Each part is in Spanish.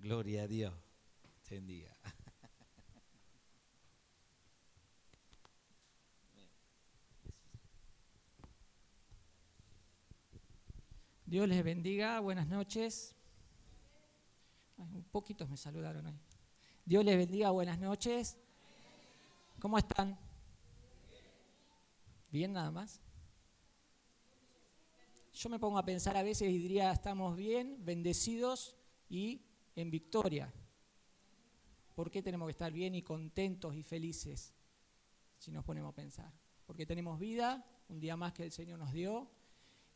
Gloria a Dios. Te bendiga. Dios les bendiga, buenas noches. Ay, un poquitos me saludaron ahí. Dios les bendiga, buenas noches. ¿Cómo están? ¿Bien nada más? Yo me pongo a pensar a veces y diría, estamos bien, bendecidos y en victoria. ¿Por qué tenemos que estar bien y contentos y felices si nos ponemos a pensar? Porque tenemos vida, un día más que el Señor nos dio,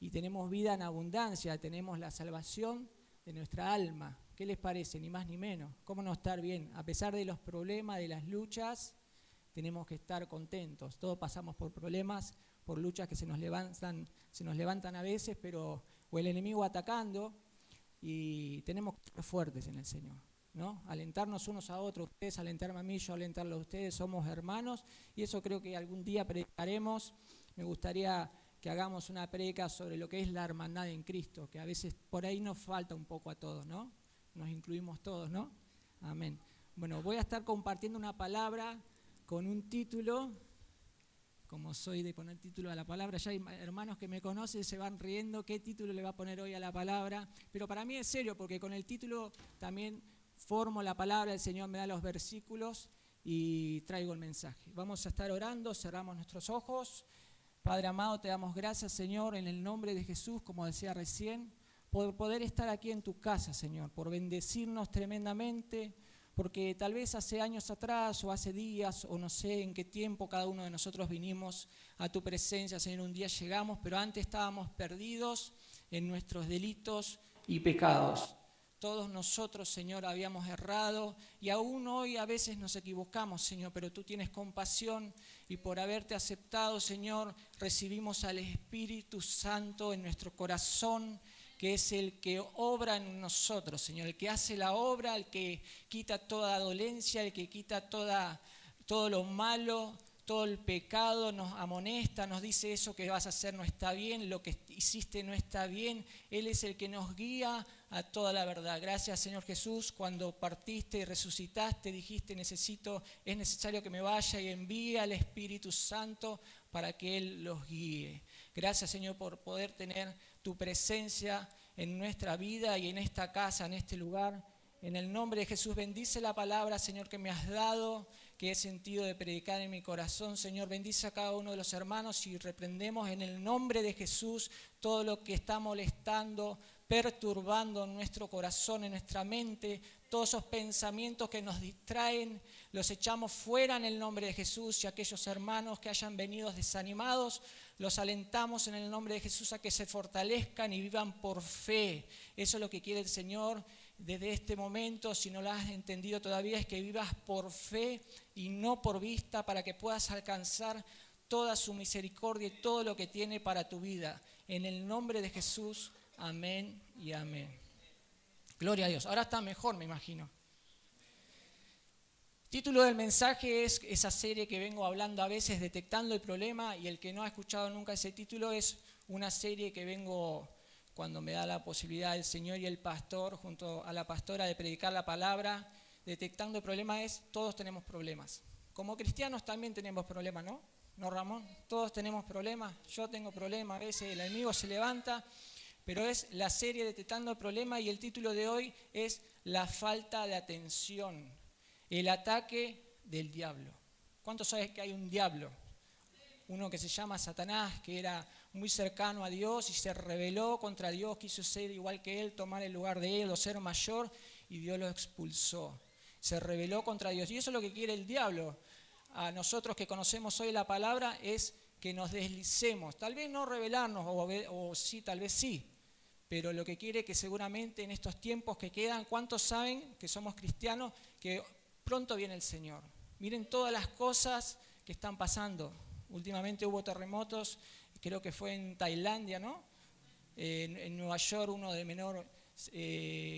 y tenemos vida en abundancia, tenemos la salvación de nuestra alma. ¿Qué les parece? Ni más ni menos. ¿Cómo no estar bien? A pesar de los problemas, de las luchas, tenemos que estar contentos. Todos pasamos por problemas, por luchas que se nos levantan a veces, pero o el enemigo atacando, y tenemos que estar fuertes en el Señor, ¿no? Alentarnos unos a otros, ustedes alentarme a mí, yo alentarlo a ustedes, somos hermanos, y eso creo que algún día predicaremos. Me gustaría que hagamos una predica sobre lo que es la hermandad en Cristo, que a veces por ahí nos falta un poco a todos, ¿no? Nos incluimos todos, ¿no? Amén. Bueno, voy a estar compartiendo una palabra con un título, como soy de poner título a la palabra, ya hay hermanos que me conocen, se van riendo, ¿qué título le va a poner hoy a la palabra? Pero para mí es serio, porque con el título también formo la palabra, el Señor me da los versículos y traigo el mensaje. Vamos a estar orando, cerramos nuestros ojos. Padre amado, te damos gracias, Señor, en el nombre de Jesús, como decía recién, por poder estar aquí en tu casa, Señor, por bendecirnos tremendamente, porque tal vez hace años atrás o hace días o no sé en qué tiempo cada uno de nosotros vinimos a tu presencia, Señor, un día llegamos, pero antes estábamos perdidos en nuestros delitos y pecados. Todos nosotros, Señor, habíamos errado y aún hoy a veces nos equivocamos, Señor, pero tú tienes compasión y por haberte aceptado, Señor, recibimos al Espíritu Santo en nuestro corazón, que es el que obra en nosotros, Señor, el que hace la obra, el que quita toda dolencia, el que quita todo lo malo, todo el pecado, nos amonesta, nos dice eso que vas a hacer no está bien, lo que hiciste no está bien. Él es el que nos guía a toda la verdad. Gracias, Señor Jesús, cuando partiste y resucitaste, dijiste, es necesario que me vaya y envíe al Espíritu Santo para que Él los guíe. Gracias, Señor, por poder tener tu presencia en nuestra vida y en esta casa, en este lugar. En el nombre de Jesús, bendice la palabra, Señor, que me has dado, que he sentido de predicar en mi corazón. Señor, bendice a cada uno de los hermanos y reprendemos en el nombre de Jesús todo lo que está molestando, perturbando nuestro corazón, en nuestra mente, todos esos pensamientos que nos distraen, los echamos fuera en el nombre de Jesús, y aquellos hermanos que hayan venido desanimados, los alentamos en el nombre de Jesús a que se fortalezcan y vivan por fe. Eso es lo que quiere el Señor desde este momento. Si no lo has entendido todavía, es que vivas por fe y no por vista, para que puedas alcanzar toda su misericordia y todo lo que tiene para tu vida. En el nombre de Jesús, amén y amén. Gloria a Dios. Ahora está mejor, me imagino. El título del mensaje es esa serie que vengo hablando a veces, Detectando el Problema, y el que no ha escuchado nunca ese título es una serie que vengo, cuando me da la posibilidad el Señor y el pastor, junto a la pastora, de predicar la palabra. Detectando el Problema es, todos tenemos problemas. Como cristianos también tenemos problemas, ¿no? ¿No, Ramón? Todos tenemos problemas. Yo tengo problemas, a veces el enemigo se levanta, pero es la serie Detectando el Problema, y el título de hoy es La falta de atención. El ataque del diablo. ¿Cuántos saben que hay un diablo? Uno que se llama Satanás, que era muy cercano a Dios y se rebeló contra Dios, quiso ser igual que Él, tomar el lugar de Él o ser mayor, y Dios lo expulsó. Se rebeló contra Dios. Y eso es lo que quiere el diablo. A nosotros que conocemos hoy la palabra es que nos deslicemos. Tal vez no rebelarnos, o sí, tal vez sí. Pero lo que quiere que seguramente en estos tiempos que quedan, ¿cuántos saben que somos cristianos? Que pronto viene el Señor. Miren todas las cosas que están pasando. Últimamente hubo terremotos, creo que fue en Tailandia, ¿no? En Nueva York, uno de menor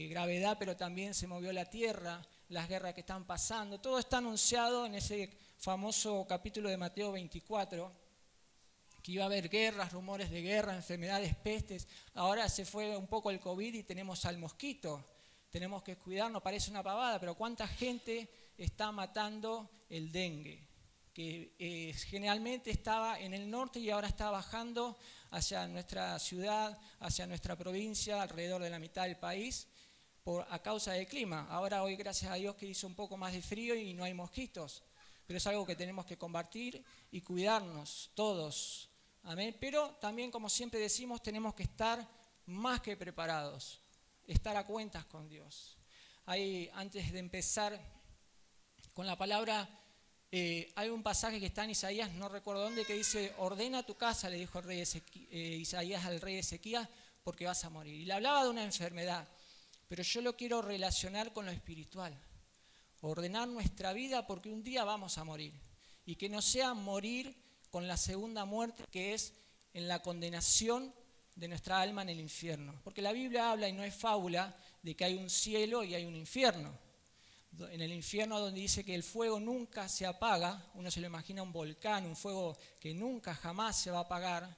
gravedad, pero también se movió la tierra, las guerras que están pasando. Todo está anunciado en ese famoso capítulo de Mateo 24, que iba a haber guerras, rumores de guerra, enfermedades, pestes. Ahora se fue un poco el COVID y tenemos al mosquito, tenemos que cuidarnos, parece una pavada, pero ¿cuánta gente está matando el dengue? Que generalmente estaba en el norte y ahora está bajando hacia nuestra ciudad, hacia nuestra provincia, alrededor de la mitad del país, a causa del clima. Ahora hoy, gracias a Dios, que hizo un poco más de frío y no hay mosquitos, pero es algo que tenemos que combatir y cuidarnos todos. Amén. Pero también, como siempre decimos, tenemos que estar más que preparados, estar a cuentas con Dios. Ahí, antes de empezar con la palabra, hay un pasaje que está en Isaías, no recuerdo dónde, que dice: ordena tu casa, le dijo el rey Isaías al rey Ezequías, porque vas a morir. Y le hablaba de una enfermedad, pero yo lo quiero relacionar con lo espiritual. Ordenar nuestra vida porque un día vamos a morir. Y que no sea morir con la segunda muerte, que es en la condenación de nuestra alma en el infierno. Porque la Biblia habla, y no es fábula, de que hay un cielo y hay un infierno. En el infierno, donde dice que el fuego nunca se apaga, uno se lo imagina un volcán, un fuego que nunca jamás se va a apagar,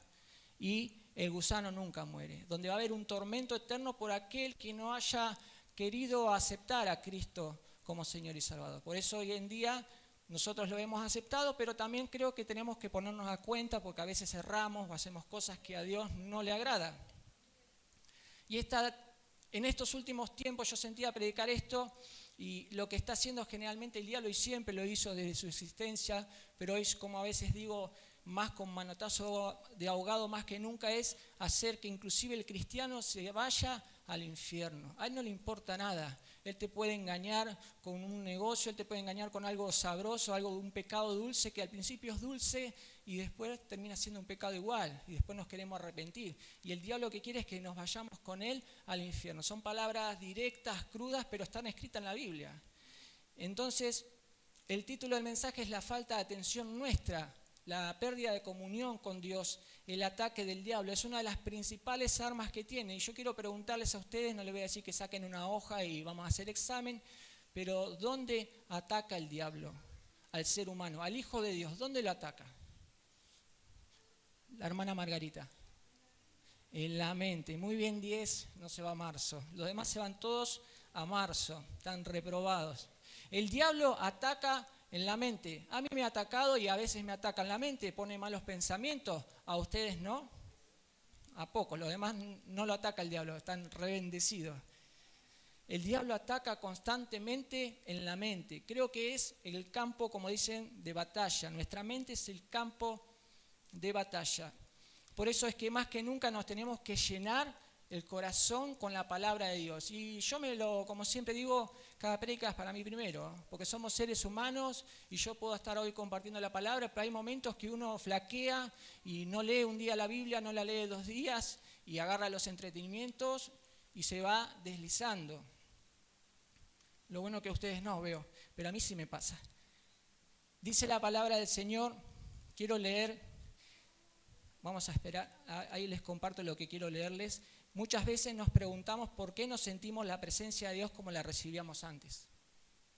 y el gusano nunca muere, donde va a haber un tormento eterno por aquel que no haya querido aceptar a Cristo como Señor y Salvador. Por eso hoy en día nosotros lo hemos aceptado, pero también creo que tenemos que ponernos a cuenta, porque a veces erramos o hacemos cosas que a Dios no le agradan. Y en estos últimos tiempos yo sentía predicar esto, y lo que está haciendo generalmente el diablo, y siempre lo hizo desde su existencia, pero hoy, como a veces digo, más con manotazo de ahogado más que nunca, es hacer que inclusive el cristiano se vaya al infierno. A él no le importa nada. Él te puede engañar con un negocio, él te puede engañar con algo sabroso, algo de un pecado dulce, que al principio es dulce y después termina siendo un pecado igual, y después nos queremos arrepentir. Y el diablo lo que quiere es que nos vayamos con él al infierno. Son palabras directas, crudas, pero están escritas en la Biblia. Entonces, el título del mensaje es la falta de atención nuestra, la pérdida de comunión con Dios, el ataque del diablo. Es una de las principales armas que tiene. Y yo quiero preguntarles a ustedes, no les voy a decir que saquen una hoja y vamos a hacer examen, pero ¿dónde ataca el diablo al ser humano, al Hijo de Dios? ¿Dónde lo ataca? La hermana Margarita. En la mente. Muy bien, 10, no se va a marzo. Los demás se van todos a marzo, están reprobados. El diablo ataca en la mente. A mí me ha atacado y a veces me ataca en la mente, pone malos pensamientos. A ustedes no, a pocos. Los demás no lo ataca el diablo, están rebendecidos. El diablo ataca constantemente en la mente. Creo que es el campo, como dicen, de batalla. Nuestra mente es el campo de batalla. Por eso es que más que nunca nos tenemos que llenar el corazón con la palabra de Dios. Y yo como siempre digo, cada prédica es para mí primero, porque somos seres humanos y yo puedo estar hoy compartiendo la palabra, pero hay momentos que uno flaquea y no lee un día la Biblia, no la lee 2 días y agarra los entretenimientos y se va deslizando. Lo bueno que a ustedes no veo, pero a mí sí me pasa. Dice la palabra del Señor, quiero leer, vamos a esperar, ahí les comparto lo que quiero leerles. Muchas veces nos preguntamos por qué no sentimos la presencia de Dios como la recibíamos antes.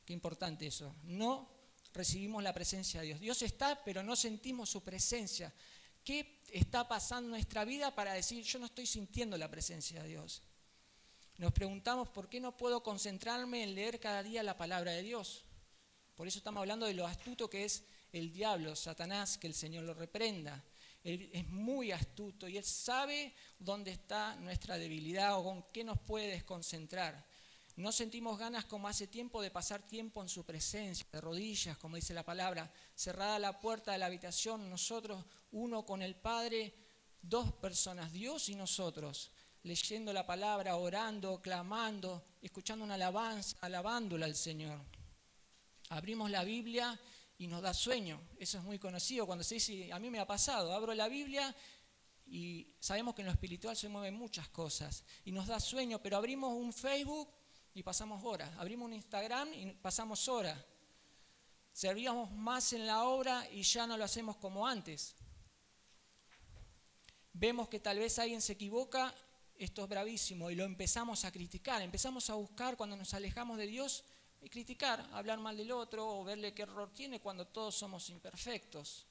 Qué importante eso. No recibimos la presencia de Dios. Dios está, pero no sentimos su presencia. ¿Qué está pasando en nuestra vida para decir, yo no estoy sintiendo la presencia de Dios? Nos preguntamos por qué no puedo concentrarme en leer cada día la palabra de Dios. Por eso estamos hablando de lo astuto que es el diablo, Satanás, que el Señor lo reprenda. Él es muy astuto y Él sabe dónde está nuestra debilidad o con qué nos puede desconcentrar. No sentimos ganas como hace tiempo de pasar tiempo en su presencia, de rodillas, como dice la palabra, cerrada la puerta de la habitación, nosotros, uno con el Padre, 2 personas, Dios y nosotros, leyendo la palabra, orando, clamando, escuchando una alabanza, alabándola al Señor. Abrimos la Biblia y nos da sueño. Eso es muy conocido cuando se dice, a mí me ha pasado, abro la Biblia y sabemos que en lo espiritual se mueven muchas cosas y nos da sueño, pero abrimos un Facebook y pasamos horas, abrimos un Instagram y pasamos horas. Servíamos más en la obra y ya no lo hacemos como antes. Vemos que tal vez alguien se equivoca, esto es bravísimo, y lo empezamos a criticar, empezamos a buscar cuando nos alejamos de Dios y criticar, hablar mal del otro o verle qué error tiene cuando todos somos imperfectos.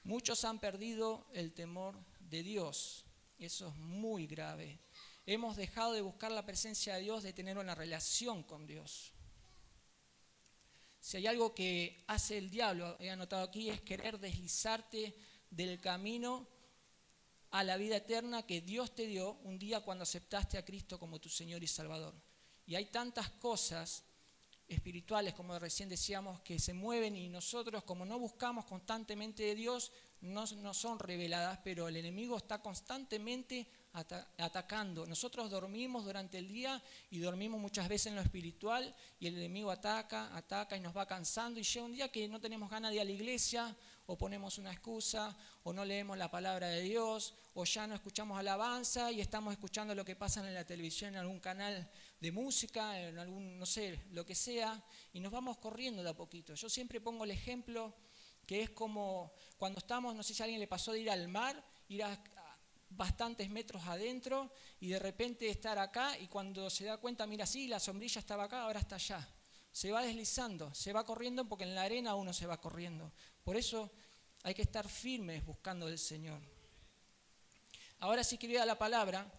Muchos han perdido el temor de Dios. Eso es muy grave. hemos dejado de buscar la presencia de Dios, de tener una relación con Dios. Si hay algo que hace el diablo, he anotado aquí, es querer deslizarte del camino a la vida eterna que Dios te dio un día cuando aceptaste a Cristo como tu Señor y Salvador. Y hay tantas cosas espirituales, como recién decíamos, que se mueven y nosotros, como no buscamos constantemente de Dios, no son reveladas, pero el enemigo está constantemente atacando. Nosotros dormimos durante el día y dormimos muchas veces en lo espiritual y el enemigo ataca y nos va cansando y llega un día que no tenemos ganas de ir a la iglesia o ponemos una excusa o no leemos la palabra de Dios o ya no escuchamos alabanza y estamos escuchando lo que pasa en la televisión, en algún canal de música, en algún, no sé, lo que sea, y nos vamos corriendo de a poquito. Yo siempre pongo el ejemplo que es como cuando estamos, no sé si a alguien le pasó de ir al mar, ir a bastantes metros adentro y de repente estar acá y cuando se da cuenta, mira, sí, la sombrilla estaba acá, ahora está allá. Se va deslizando, se va corriendo porque en la arena uno se va corriendo. Por eso hay que estar firmes buscando del Señor. Ahora sí quiero ir a la palabra,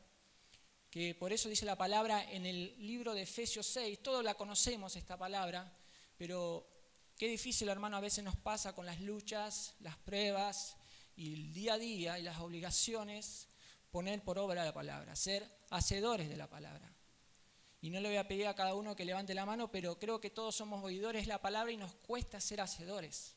que por eso dice la palabra en el libro de Efesios 6, todos la conocemos esta palabra, pero qué difícil, hermano, a veces nos pasa con las luchas, las pruebas y el día a día y las obligaciones, poner por obra la palabra, ser hacedores de la palabra. Y no le voy a pedir a cada uno que levante la mano, pero creo que todos somos oidores de la palabra y nos cuesta ser hacedores.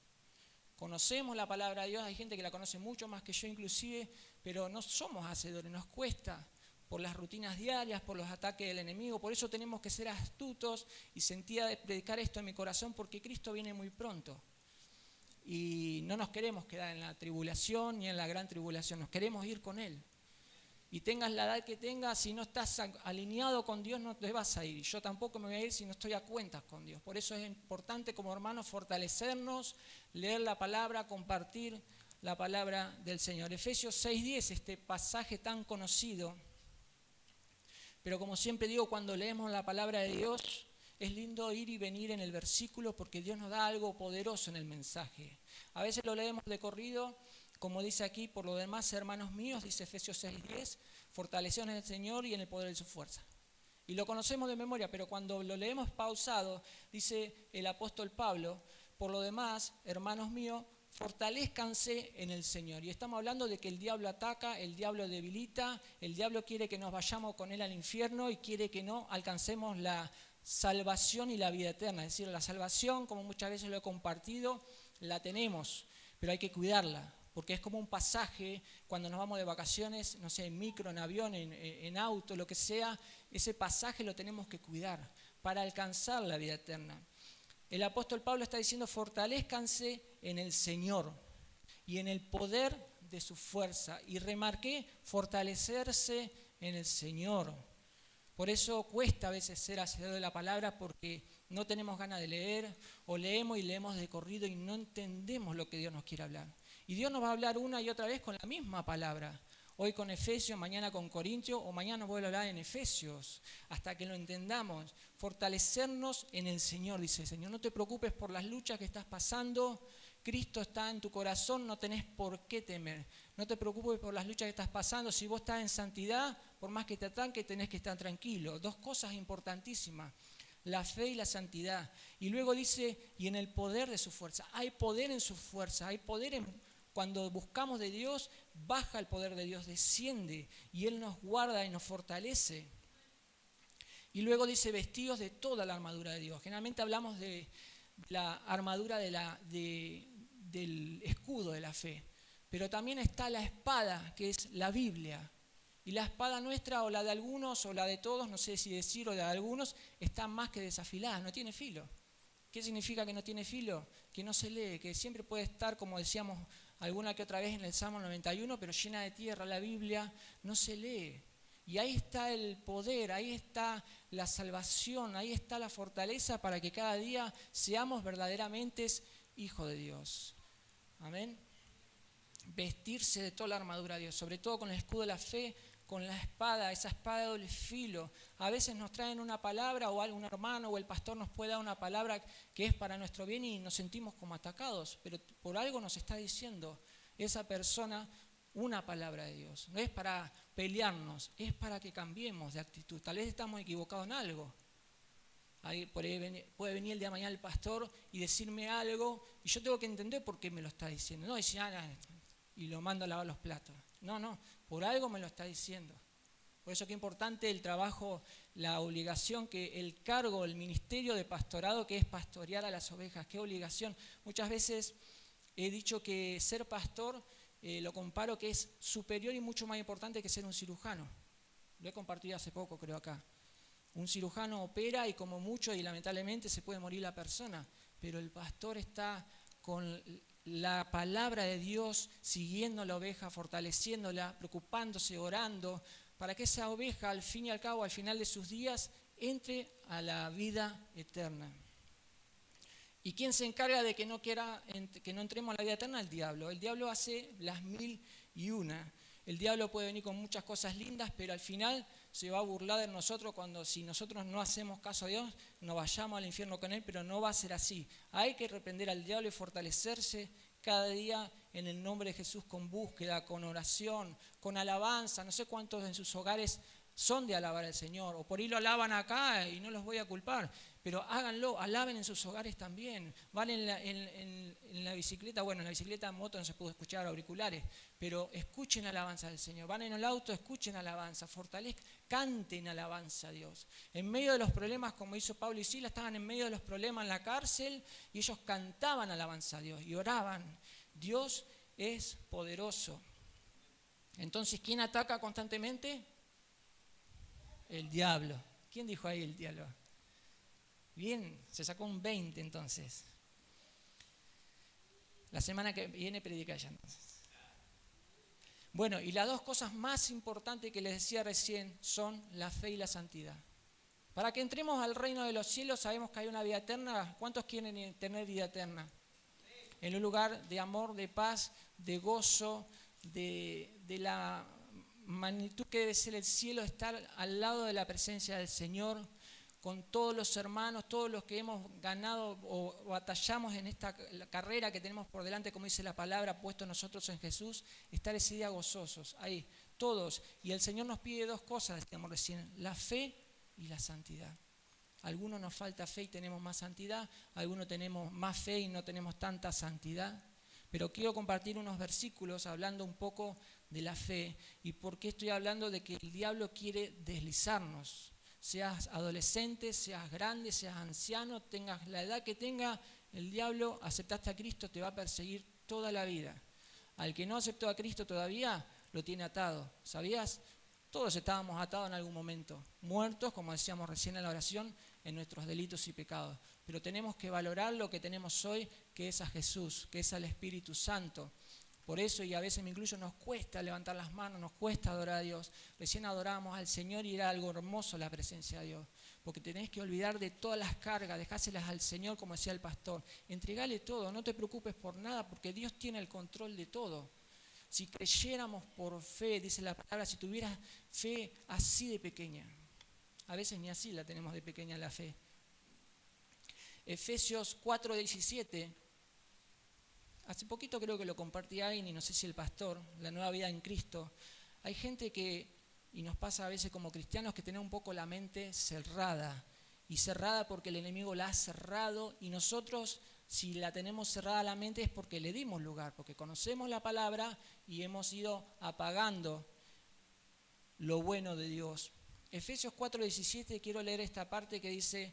Conocemos la palabra de Dios, hay gente que la conoce mucho más que yo inclusive, pero no somos hacedores, nos cuesta por las rutinas diarias, por los ataques del enemigo. Por eso tenemos que ser astutos y sentía predicar esto en mi corazón porque Cristo viene muy pronto. Y no nos queremos quedar en la tribulación ni en la gran tribulación, nos queremos ir con Él. Y tengas la edad que tengas, si no estás alineado con Dios no te vas a ir. Y yo tampoco me voy a ir si no estoy a cuentas con Dios. Por eso es importante como hermanos fortalecernos, leer la palabra, compartir la palabra del Señor. Efesios 6:10, este pasaje tan conocido. Pero como siempre digo, cuando leemos la palabra de Dios, es lindo ir y venir en el versículo porque Dios nos da algo poderoso en el mensaje. A veces lo leemos de corrido, como dice aquí, por lo demás, hermanos míos, dice Efesios 6:10, fortaleceos en el Señor y en el poder de su fuerza. Y lo conocemos de memoria, pero cuando lo leemos pausado, dice el apóstol Pablo, por lo demás, hermanos míos, fortalezcanse en el Señor. Y estamos hablando de que el diablo ataca, el diablo debilita, el diablo quiere que nos vayamos con él al infierno y quiere que no alcancemos la salvación y la vida eterna. Es decir, la salvación, como muchas veces lo he compartido, la tenemos, pero hay que cuidarla, porque es como un pasaje cuando nos vamos de vacaciones, no sé, en micro, en avión, en auto, lo que sea, ese pasaje lo tenemos que cuidar para alcanzar la vida eterna. El apóstol Pablo está diciendo, fortalezcanse en el Señor y en el poder de su fuerza. Y remarqué, fortalecerse en el Señor. Por eso cuesta a veces ser hacedor de la palabra porque no tenemos ganas de leer o leemos y leemos de corrido y no entendemos lo que Dios nos quiere hablar. Y Dios nos va a hablar una y otra vez con la misma palabra. Hoy con Efesios, mañana con Corintios o mañana nos vuelve a hablar en Efesios, hasta que lo entendamos. Fortalecernos en el Señor, dice el Señor. No te preocupes por las luchas que estás pasando. Cristo está en tu corazón, no tenés por qué temer. No te preocupes por las luchas que estás pasando. Si vos estás en santidad, por más que te ataquen, tenés que estar tranquilo. Dos cosas importantísimas, la fe y la santidad. Y luego dice, y en el poder de su fuerza. Hay poder en su fuerza, hay poder en... Cuando buscamos de Dios, baja el poder de Dios, desciende y Él nos guarda y nos fortalece. Y luego dice, vestidos de toda la armadura de Dios. Generalmente hablamos de la armadura del escudo de la fe. Pero también está la espada, que es la Biblia. Y la espada nuestra, o la de algunos, o la de todos, no sé si decir, o la de algunos, está más que desafilada, no tiene filo. ¿Qué significa que no tiene filo? Que no se lee, que siempre puede estar, como decíamos alguna que otra vez en el Salmo 91, pero llena de tierra la Biblia, no se lee. Y ahí está el poder, ahí está la salvación, ahí está la fortaleza para que cada día seamos verdaderamente hijos de Dios. Amén. Vestirse de toda la armadura de Dios, sobre todo con el escudo de la fe, con la espada, esa espada de doble filo. A veces nos traen una palabra o algún hermano o el pastor nos puede dar una palabra que es para nuestro bien y nos sentimos como atacados, pero por algo nos está diciendo esa persona una palabra de Dios. No es para pelearnos, es para que cambiemos de actitud. Tal vez estamos equivocados en algo. Puede venir el día de mañana el pastor y decirme algo y yo tengo que entender por qué me lo está diciendo. No decir, y lo mando a lavar los platos. No, por algo me lo está diciendo. Por eso que es importante el trabajo, la obligación, que el cargo, el ministerio de pastorado, que es pastorear a las ovejas. Qué obligación. Muchas veces he dicho que ser pastor, lo comparo que es superior y mucho más importante que ser un cirujano. Lo he compartido hace poco, creo, acá. Un cirujano opera y como mucho y lamentablemente se puede morir la persona, pero el pastor está con la palabra de Dios, siguiendo la oveja, fortaleciéndola, preocupándose, orando, para que esa oveja al fin y al cabo, al final de sus días, entre a la vida eterna. ¿Y quién se encarga de que no entremos a la vida eterna? El diablo. El diablo hace las 1001. El diablo puede venir con muchas cosas lindas, pero al final se va a burlar de nosotros cuando, si nosotros no hacemos caso a Dios, nos vayamos al infierno con Él, pero no va a ser así. Hay que reprender al diablo y fortalecerse cada día en el nombre de Jesús con búsqueda, con oración, con alabanza. No sé cuántos en sus hogares son de alabar al Señor, o por ahí lo alaban acá y no los voy a culpar, pero háganlo, alaben en sus hogares también. Van en la bicicleta, bueno, en la bicicleta en moto no se puede escuchar auriculares, pero escuchen alabanza del Señor. Van en el auto, escuchen alabanza, fortalezcan, canten alabanza a Dios. En medio de los problemas, como hizo Pablo y Silas, estaban en medio de los problemas en la cárcel y ellos cantaban alabanza a Dios y oraban. Dios es poderoso. Entonces, ¿quién ataca constantemente? El diablo. ¿Quién dijo ahí el diablo? Bien, se sacó un 20 entonces. La semana que viene predica ya entonces. Bueno, y las dos cosas más importantes que les decía recién son la fe y la santidad. Para que entremos al reino de los cielos sabemos que hay una vida eterna. ¿Cuántos quieren tener vida eterna? En un lugar de amor, de paz, de gozo, de la magnitud que debe ser el cielo, estar al lado de la presencia del Señor, con todos los hermanos, todos los que hemos ganado o batallamos en esta carrera que tenemos por delante, como dice la palabra, puesto nosotros en Jesús, estar ese día gozosos, ahí, todos. Y el Señor nos pide dos cosas, decíamos recién, la fe y la santidad. A algunos nos falta fe y tenemos más santidad, a algunos tenemos más fe y no tenemos tanta santidad. Pero quiero compartir unos versículos hablando un poco de la fe y por qué estoy hablando de que el diablo quiere deslizarnos. Seas adolescente, seas grande, seas anciano, tengas la edad que tenga, el diablo, aceptaste a Cristo, te va a perseguir toda la vida. Al que no aceptó a Cristo todavía, lo tiene atado. ¿Sabías? Todos estábamos atados en algún momento, muertos, como decíamos recién en la oración, en nuestros delitos y pecados. Pero tenemos que valorar lo que tenemos hoy, que es a Jesús, que es al Espíritu Santo. Por eso, y a veces me incluyo, nos cuesta levantar las manos, nos cuesta adorar a Dios. Recién adorábamos al Señor y era algo hermoso la presencia de Dios. Porque tenés que olvidar de todas las cargas, dejáselas al Señor, como decía el pastor. Entregale todo, no te preocupes por nada, porque Dios tiene el control de todo. Si creyéramos por fe, dice la palabra, si tuvieras fe así de pequeña. A veces ni así la tenemos de pequeña la fe. Efesios 4:17. Hace poquito creo que lo compartí alguien y no sé si el pastor, la nueva vida en Cristo. Hay gente que, y nos pasa a veces como cristianos, que tenemos un poco la mente cerrada. Y cerrada porque el enemigo la ha cerrado y nosotros, si la tenemos cerrada la mente es porque le dimos lugar, porque conocemos la palabra y hemos ido apagando lo bueno de Dios. Efesios 4:17, quiero leer esta parte que dice: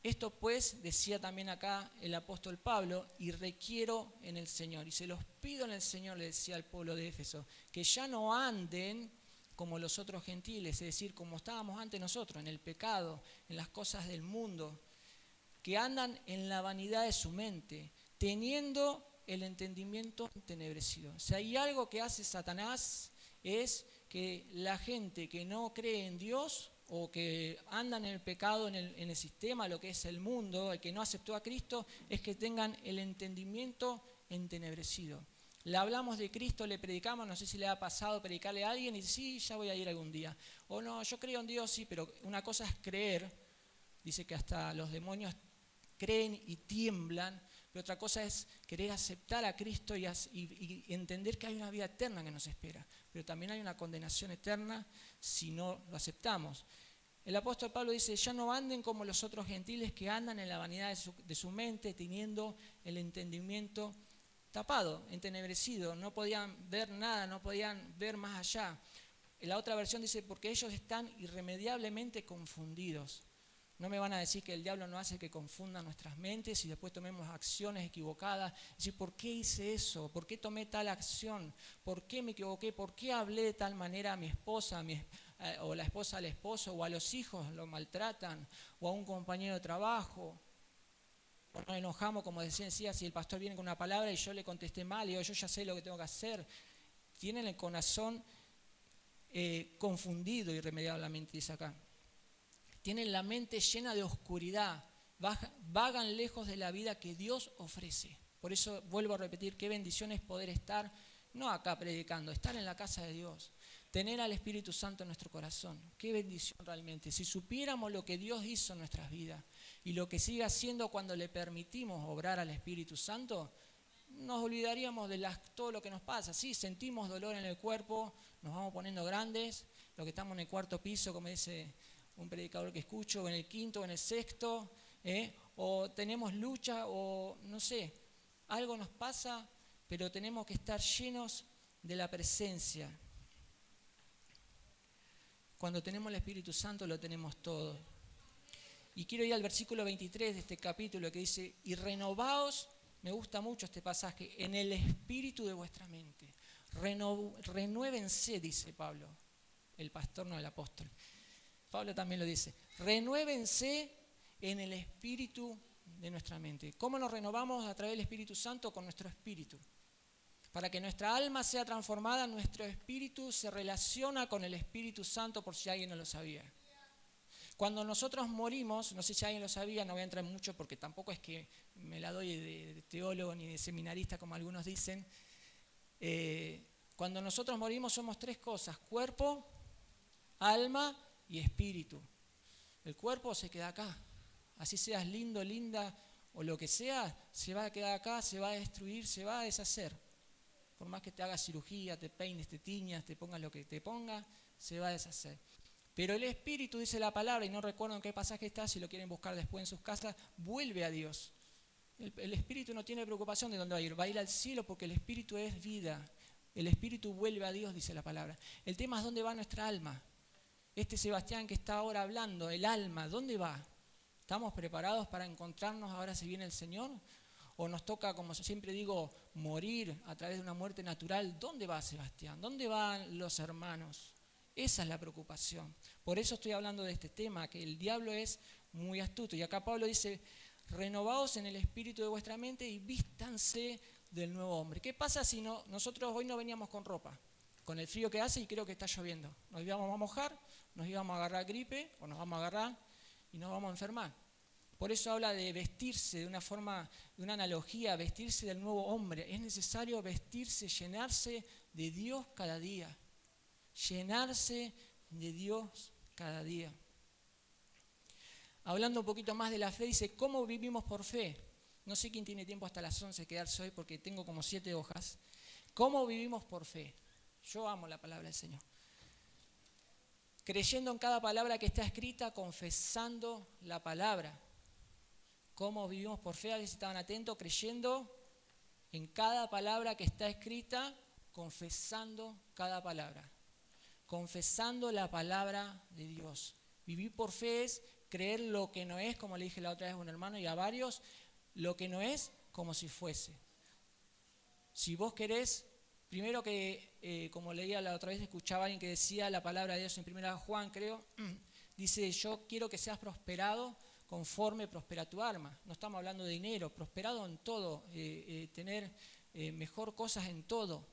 esto pues, decía también acá el apóstol Pablo, y requiero en el Señor, y se los pido en el Señor, le decía al pueblo de Éfeso, que ya no anden como los otros gentiles, es decir, como estábamos antes nosotros, en el pecado, en las cosas del mundo, que andan en la vanidad de su mente, teniendo el entendimiento entenebrecido. Si hay algo que hace Satanás es que la gente que no cree en Dios o que andan en el pecado, en el sistema, lo que es el mundo, el que no aceptó a Cristo, es que tengan el entendimiento entenebrecido. Le hablamos de Cristo, le predicamos, no sé si le ha pasado predicarle a alguien y sí, ya voy a ir algún día. O no, yo creo en Dios, sí, pero una cosa es creer, dice que hasta los demonios creen y tiemblan, pero otra cosa es querer aceptar a Cristo y entender que hay una vida eterna que nos espera, pero también hay una condenación eterna si no lo aceptamos. El apóstol Pablo dice, ya no anden como los otros gentiles que andan en la vanidad de su mente, teniendo el entendimiento tapado, entenebrecido, no podían ver nada, no podían ver más allá. En la otra versión dice, porque ellos están irremediablemente confundidos. No me van a decir que el diablo no hace que confundan nuestras mentes y después tomemos acciones equivocadas. Es decir, ¿por qué hice eso? ¿Por qué tomé tal acción? ¿Por qué me equivoqué? ¿Por qué hablé de tal manera a mi esposa, o la esposa al esposo, o a los hijos lo maltratan, o a un compañero de trabajo? O nos enojamos, como decía, si el pastor viene con una palabra y yo le contesté mal, y digo, yo ya sé lo que tengo que hacer. Tienen el corazón confundido irremediablemente, dice acá. Tienen la mente llena de oscuridad, vagan lejos de la vida que Dios ofrece. Por eso vuelvo a repetir, qué bendición es poder estar, no acá predicando, estar en la casa de Dios, tener al Espíritu Santo en nuestro corazón. Qué bendición realmente. Si supiéramos lo que Dios hizo en nuestras vidas y lo que sigue haciendo cuando le permitimos obrar al Espíritu Santo, nos olvidaríamos de todo lo que nos pasa. Sí, sentimos dolor en el cuerpo, nos vamos poniendo grandes, lo que estamos en el cuarto piso, como dice un predicador que escucho, o en el quinto, o en el sexto, o tenemos lucha, o no sé, algo nos pasa, pero tenemos que estar llenos de la presencia. Cuando tenemos el Espíritu Santo lo tenemos todo. Y quiero ir al versículo 23 de este capítulo que dice, y renovaos, me gusta mucho este pasaje, en el espíritu de vuestra mente. Renuévense, dice Pablo, el pastor, no el apóstol. Pablo también lo dice, renuévense en el espíritu de nuestra mente. ¿Cómo nos renovamos a través del Espíritu Santo? Con nuestro espíritu. Para que nuestra alma sea transformada, nuestro espíritu se relaciona con el Espíritu Santo, por si alguien no lo sabía. Cuando nosotros morimos, no sé si alguien lo sabía, no voy a entrar mucho porque tampoco es que me la doy de teólogo ni de seminarista como algunos dicen. Cuando nosotros morimos somos tres cosas, cuerpo, alma y espíritu. El cuerpo se queda acá, así seas lindo, linda o lo que sea, se va a quedar acá, se va a destruir, se va a deshacer. Por más que te hagas cirugía, te peines, te tiñas, te pongas lo que te ponga, se va a deshacer. Pero el espíritu, dice la palabra, y no recuerdo en qué pasaje está, si lo quieren buscar después en sus casas, vuelve a Dios. El espíritu no tiene preocupación de dónde va a ir al cielo porque el espíritu es vida. El espíritu vuelve a Dios, dice la palabra. El tema es dónde va nuestra alma. Este Sebastián que está ahora hablando, el alma, ¿dónde va? ¿Estamos preparados para encontrarnos ahora si viene el Señor? ¿O nos toca, como siempre digo, morir a través de una muerte natural? ¿Dónde va Sebastián? ¿Dónde van los hermanos? Esa es la preocupación. Por eso estoy hablando de este tema, que el diablo es muy astuto. Y acá Pablo dice, renovaos en el espíritu de vuestra mente y vístanse del nuevo hombre. ¿Qué pasa si nosotros hoy no veníamos con ropa? Con el frío que hace y creo que está lloviendo. Nos íbamos a mojar, nos íbamos a agarrar gripe o nos vamos a agarrar y nos vamos a enfermar. Por eso habla de vestirse de una forma, de una analogía, vestirse del nuevo hombre. Es necesario vestirse, llenarse de Dios cada día. Llenarse de Dios cada día. Hablando un poquito más de la fe, dice, ¿cómo vivimos por fe? No sé quién tiene tiempo hasta las 11 quedarse hoy porque tengo como 7 hojas. ¿Cómo vivimos por fe? Yo amo la palabra del Señor. Creyendo en cada palabra que está escrita, confesando la palabra. ¿Cómo vivimos por fe? A ver si estaban atentos, creyendo en cada palabra que está escrita, confesando cada palabra. Confesando la palabra de Dios. Vivir por fe es creer lo que no es, como le dije la otra vez a un hermano y a varios, lo que no es como si fuese. Si vos querés, primero que, como leía la otra vez, escuchaba a alguien que decía la palabra de Dios en 1 Juan, creo, dice, yo quiero que seas prosperado conforme prospera tu alma. No estamos hablando de dinero, prosperado en todo, tener mejor cosas en todo,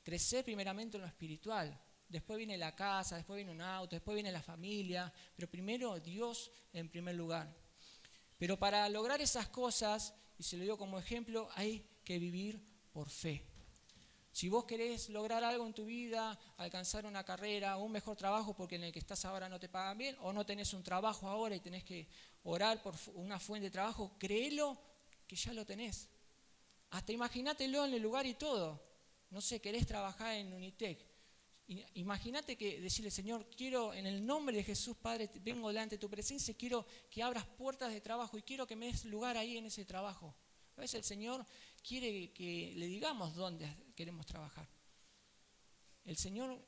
crecer primeramente en lo espiritual. Después viene la casa, después viene un auto, después viene la familia, pero primero Dios en primer lugar. Pero para lograr esas cosas, y se lo digo como ejemplo, hay que vivir por fe. Si vos querés lograr algo en tu vida, alcanzar una carrera, un mejor trabajo porque en el que estás ahora no te pagan bien, o no tenés un trabajo ahora y tenés que orar por una fuente de trabajo, créelo que ya lo tenés. Hasta imagínatelo en el lugar y todo. No sé, querés trabajar en Unitec. Imagínate que decirle, Señor, quiero en el nombre de Jesús, Padre, vengo delante de tu presencia y quiero que abras puertas de trabajo y quiero que me des lugar ahí en ese trabajo. A veces el Señor quiere que le digamos dónde queremos trabajar. El Señor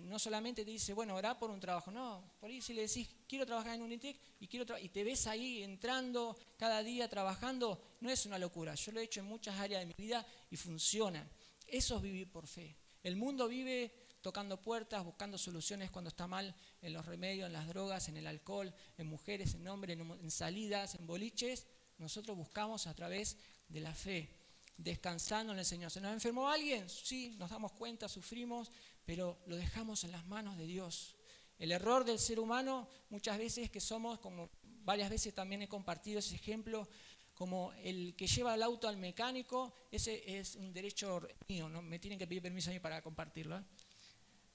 no solamente te dice, bueno, orá por un trabajo, no, por ahí si le decís, quiero trabajar en Unitec y te ves ahí entrando cada día trabajando, no es una locura. Yo lo he hecho en muchas áreas de mi vida y funciona. Eso es vivir por fe. El mundo vive tocando puertas, buscando soluciones cuando está mal en los remedios, en las drogas, en el alcohol, en mujeres, en hombres, en salidas, en boliches. Nosotros buscamos a través de la fe, descansando en el Señor. ¿Se nos enfermó alguien? Sí, nos damos cuenta, sufrimos, pero lo dejamos en las manos de Dios. El error del ser humano muchas veces es que somos, como varias veces también he compartido ese ejemplo, como el que lleva el auto al mecánico, ese es un derecho mío, ¿no? Me tienen que pedir permiso a mí para compartirlo.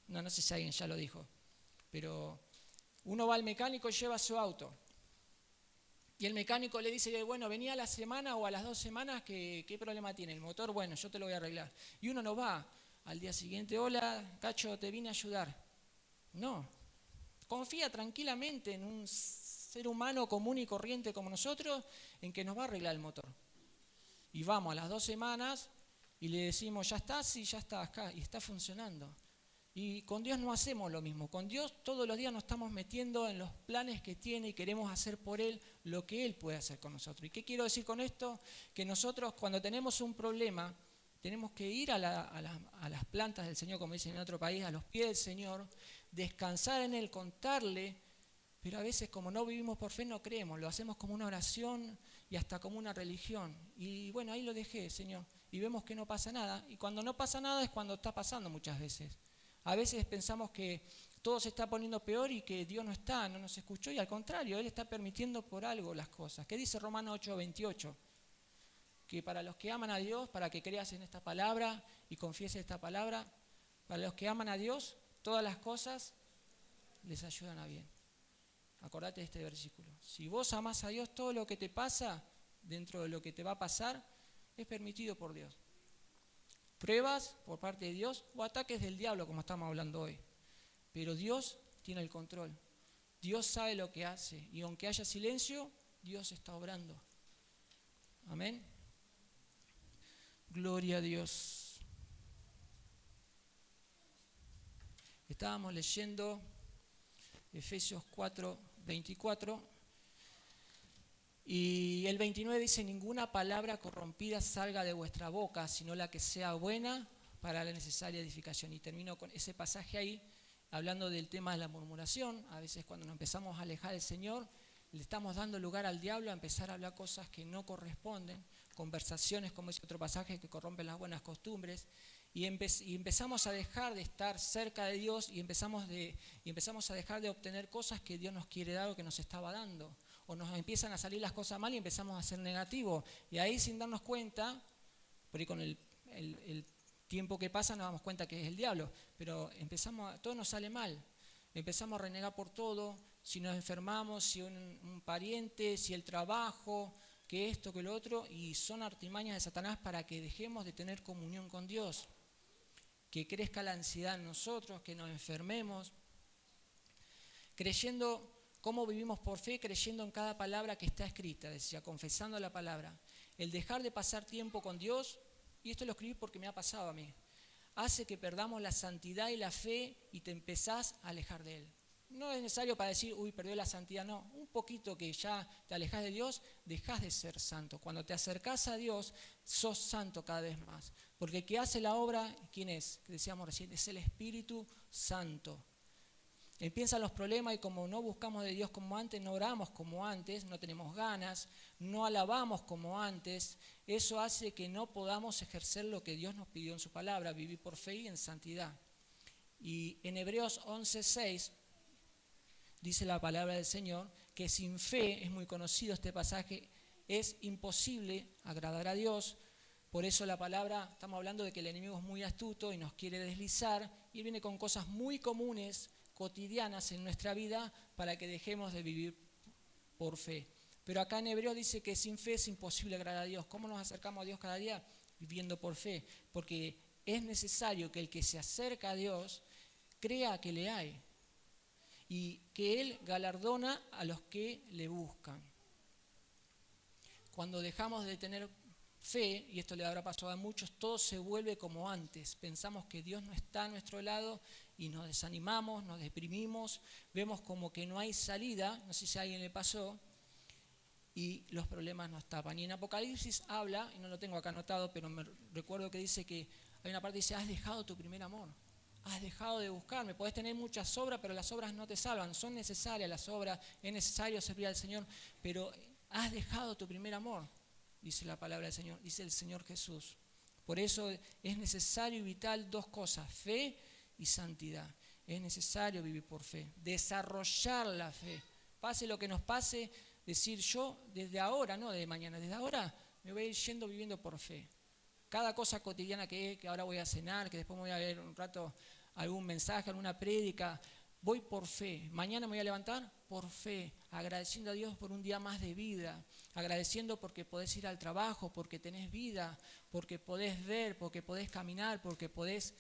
No sé si alguien ya lo dijo, pero uno va al mecánico y lleva su auto. Y el mecánico le dice, bueno, venía a la semana o a las 2 semanas, ¿qué problema tiene? El motor, bueno, yo te lo voy a arreglar. Y uno no va al día siguiente, hola, Cacho, te vine a ayudar. No, confía tranquilamente en un ser humano común y corriente como nosotros, en que nos va a arreglar el motor. Y vamos a las 2 semanas y le decimos, ya está, sí, ya está acá, y está funcionando. Y con Dios no hacemos lo mismo. Con Dios todos los días nos estamos metiendo en los planes que tiene y queremos hacer por Él lo que Él puede hacer con nosotros. ¿Y qué quiero decir con esto? Que nosotros cuando tenemos un problema tenemos que ir a las plantas del Señor, como dicen en otro país, a los pies del Señor, descansar en Él, contarle, pero a veces como no vivimos por fe no creemos, lo hacemos como una oración y hasta como una religión. Y bueno, ahí lo dejé, Señor, y vemos que no pasa nada. Y cuando no pasa nada es cuando está pasando muchas veces. A veces pensamos que todo se está poniendo peor y que Dios no está, no nos escuchó, y al contrario, Él está permitiendo por algo las cosas. ¿Qué dice Romanos 8:28? Que para los que aman a Dios, para que creas en esta palabra y confieses esta palabra, para los que aman a Dios, todas las cosas les ayudan a bien. Acordate de este versículo. Si vos amás a Dios, todo lo que te pasa, dentro de lo que te va a pasar, es permitido por Dios. Pruebas por parte de Dios o ataques del diablo, como estamos hablando hoy. Pero Dios tiene el control. Dios sabe lo que hace. Y aunque haya silencio, Dios está obrando. Amén. Gloria a Dios. Estábamos leyendo Efesios 4:24. Y el 29 dice, ninguna palabra corrompida salga de vuestra boca, sino la que sea buena para la necesaria edificación. Y termino con ese pasaje ahí, hablando del tema de la murmuración. A veces cuando nos empezamos a alejar del Señor, le estamos dando lugar al diablo a empezar a hablar cosas que no corresponden, conversaciones, como dice otro pasaje, que corrompen las buenas costumbres. Y empezamos a dejar de estar cerca de Dios y empezamos a dejar de obtener cosas que Dios nos quiere dar o que nos estaba dando. O nos empiezan a salir las cosas mal y empezamos a ser negativos. Y ahí sin darnos cuenta, por ahí con el tiempo que pasa nos damos cuenta que es el diablo, pero todo nos sale mal. Empezamos a renegar por todo, si nos enfermamos, si un pariente, si el trabajo, que esto, que lo otro, y son artimañas de Satanás para que dejemos de tener comunión con Dios, que crezca la ansiedad en nosotros, que nos enfermemos, creyendo. ¿Cómo vivimos por fe? Creyendo en cada palabra que está escrita, decía, confesando la palabra. El dejar de pasar tiempo con Dios, y esto lo escribí porque me ha pasado a mí, hace que perdamos la santidad y la fe y te empezás a alejar de Él. No es necesario para decir, perdió la santidad, no. Un poquito que ya te alejás de Dios, dejás de ser santo. Cuando te acercás a Dios, sos santo cada vez más. Porque el que hace la obra, ¿quién es? Que decíamos recién, es el Espíritu Santo. Empiezan los problemas y como no buscamos de Dios como antes, no oramos como antes, no tenemos ganas, no alabamos como antes, eso hace que no podamos ejercer lo que Dios nos pidió en su palabra, vivir por fe y en santidad. Y en Hebreos 11:6 dice la palabra del Señor que sin fe, es muy conocido este pasaje, es imposible agradar a Dios. Por eso la palabra, estamos hablando de que el enemigo es muy astuto y nos quiere deslizar y viene con cosas muy comunes, cotidianas en nuestra vida para que dejemos de vivir por fe. Pero acá en Hebreos dice que sin fe es imposible agradar a Dios. ¿Cómo nos acercamos a Dios cada día? viviendo por fe, porque es necesario que el que se acerca a Dios crea que le hay y que Él galardona a los que le buscan. Cuando dejamos de tener fe, y esto le habrá pasado a muchos, todo se vuelve como antes. Pensamos que Dios no está a nuestro lado y nos desanimamos, nos deprimimos, vemos como que no hay salida, no sé si a alguien le pasó, y los problemas nos tapan. Y en Apocalipsis habla, y no lo tengo acá anotado, pero me recuerdo que dice que hay una parte que dice, has dejado tu primer amor, has dejado de buscarme. Podés tener muchas obras, pero las obras no te salvan, son necesarias las obras, es necesario servir al Señor, pero has dejado tu primer amor, dice la palabra del Señor, dice el Señor Jesús. Por eso es necesario y vital dos cosas, fe y santidad. Es necesario vivir por fe, desarrollar la fe. Pase lo que nos pase, decir yo desde ahora, no de mañana, desde ahora me voy a ir yendo viviendo por fe. Cada cosa cotidiana que ahora voy a cenar, que después me voy a ver un rato algún mensaje, alguna prédica, voy por fe. Mañana me voy a levantar por fe, agradeciendo a Dios por un día más de vida, agradeciendo porque podés ir al trabajo, porque tenés vida, porque podés ver, porque podés caminar, porque podés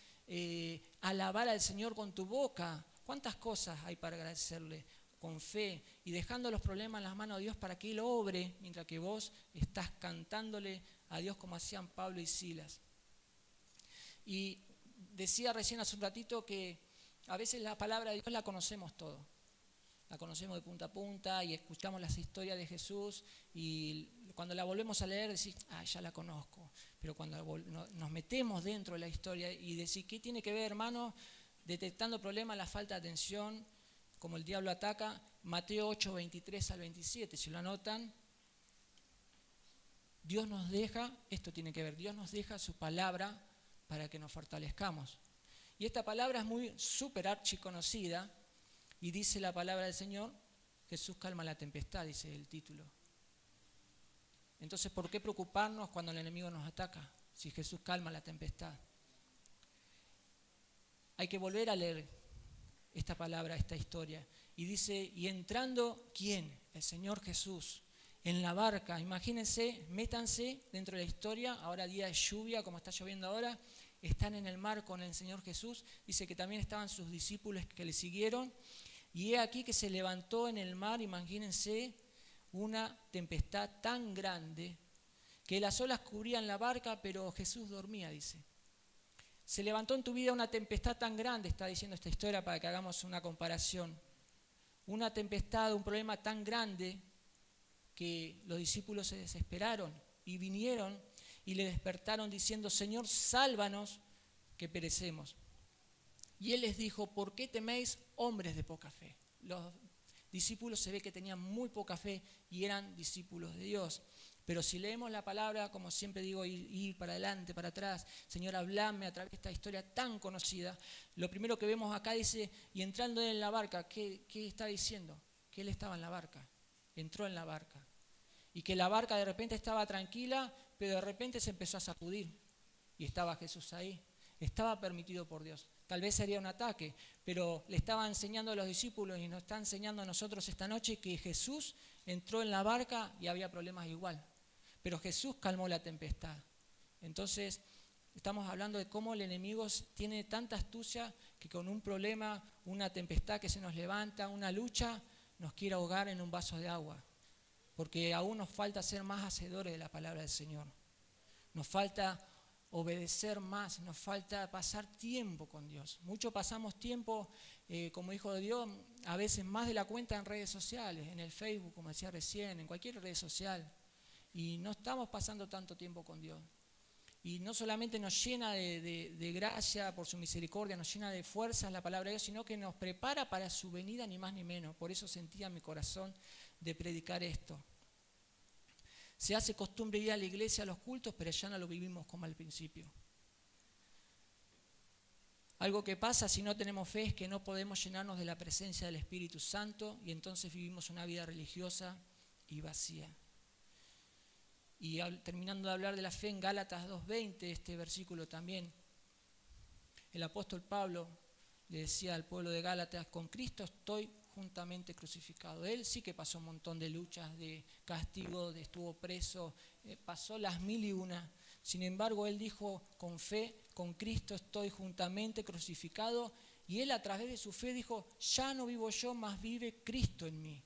alabar al Señor con tu boca. ¿Cuántas cosas hay para agradecerle? Con fe y dejando los problemas en las manos de Dios para que Él obre, mientras que vos estás cantándole a Dios como hacían Pablo y Silas. Y decía recién hace un ratito que a veces la palabra de Dios la conocemos todo. La conocemos de punta a punta y escuchamos las historias de Jesús y cuando la volvemos a leer decís, ya la conozco. Pero cuando nos metemos dentro de la historia y decís, ¿qué tiene que ver, hermano? Detectando problemas, la falta de atención, como el diablo ataca, Mateo 8, 23 al 27, si lo anotan, Dios nos deja, esto tiene que ver, Dios nos deja su palabra para que nos fortalezcamos. Y esta palabra es muy súper archiconocida y dice la palabra del Señor, Jesús calma la tempestad, dice el título. Entonces, ¿por qué preocuparnos cuando el enemigo nos ataca? Si Jesús calma la tempestad. Hay que volver a leer esta palabra, esta historia. Y dice, y entrando, ¿quién? El Señor Jesús, en la barca. Imagínense, métanse dentro de la historia, ahora día de lluvia, como está lloviendo ahora, están en el mar con el Señor Jesús. Dice que también estaban sus discípulos que le siguieron. Y he aquí que se levantó en el mar, imagínense, una tempestad tan grande que las olas cubrían la barca, pero Jesús dormía, dice. Se levantó en tu vida una tempestad tan grande, está diciendo esta historia para que hagamos una comparación. Una tempestad, un problema tan grande que los discípulos se desesperaron y vinieron y le despertaron diciendo, Señor, sálvanos que perecemos. Y Él les dijo, ¿por qué teméis, hombres de poca fe? Los discípulos se ve que tenían muy poca fe y eran discípulos de Dios. Pero si leemos la palabra, como siempre digo, ir para adelante, para atrás, Señor, hablame a través de esta historia tan conocida. Lo primero que vemos acá dice, y entrando en la barca, ¿qué está diciendo? Que Él estaba en la barca, entró en la barca. Y que la barca de repente estaba tranquila, pero de repente se empezó a sacudir. Y estaba Jesús ahí, estaba permitido por Dios. Tal vez sería un ataque, pero le estaba enseñando a los discípulos y nos está enseñando a nosotros esta noche que Jesús entró en la barca y había problemas igual. Pero Jesús calmó la tempestad. Entonces, estamos hablando de cómo el enemigo tiene tanta astucia que con un problema, una tempestad que se nos levanta, una lucha, nos quiere ahogar en un vaso de agua. Porque aún nos falta ser más hacedores de la palabra del Señor. Nos falta obedecer más, nos falta pasar tiempo con Dios. Mucho pasamos tiempo, como hijo de Dios, a veces más de la cuenta en redes sociales, en el Facebook, como decía recién, en cualquier red social. Y no estamos pasando tanto tiempo con Dios. Y no solamente nos llena de gracia por su misericordia, nos llena de fuerzas la palabra de Dios, sino que nos prepara para su venida, ni más ni menos. Por eso sentía en mi corazón de predicar esto. Se hace costumbre ir a la iglesia, a los cultos, pero ya no lo vivimos como al principio. Algo que pasa si no tenemos fe es que no podemos llenarnos de la presencia del Espíritu Santo y entonces vivimos una vida religiosa y vacía. Y terminando de hablar de la fe en Gálatas 2:20, este versículo también, el apóstol Pablo le decía al pueblo de Gálatas, con Cristo estoy juntamente crucificado. Él sí que pasó un montón de luchas, de castigo, estuvo preso, pasó las 1001 Sin embargo, él dijo con fe, con Cristo estoy juntamente crucificado, y él a través de su fe dijo, ya no vivo yo, mas vive Cristo en mí.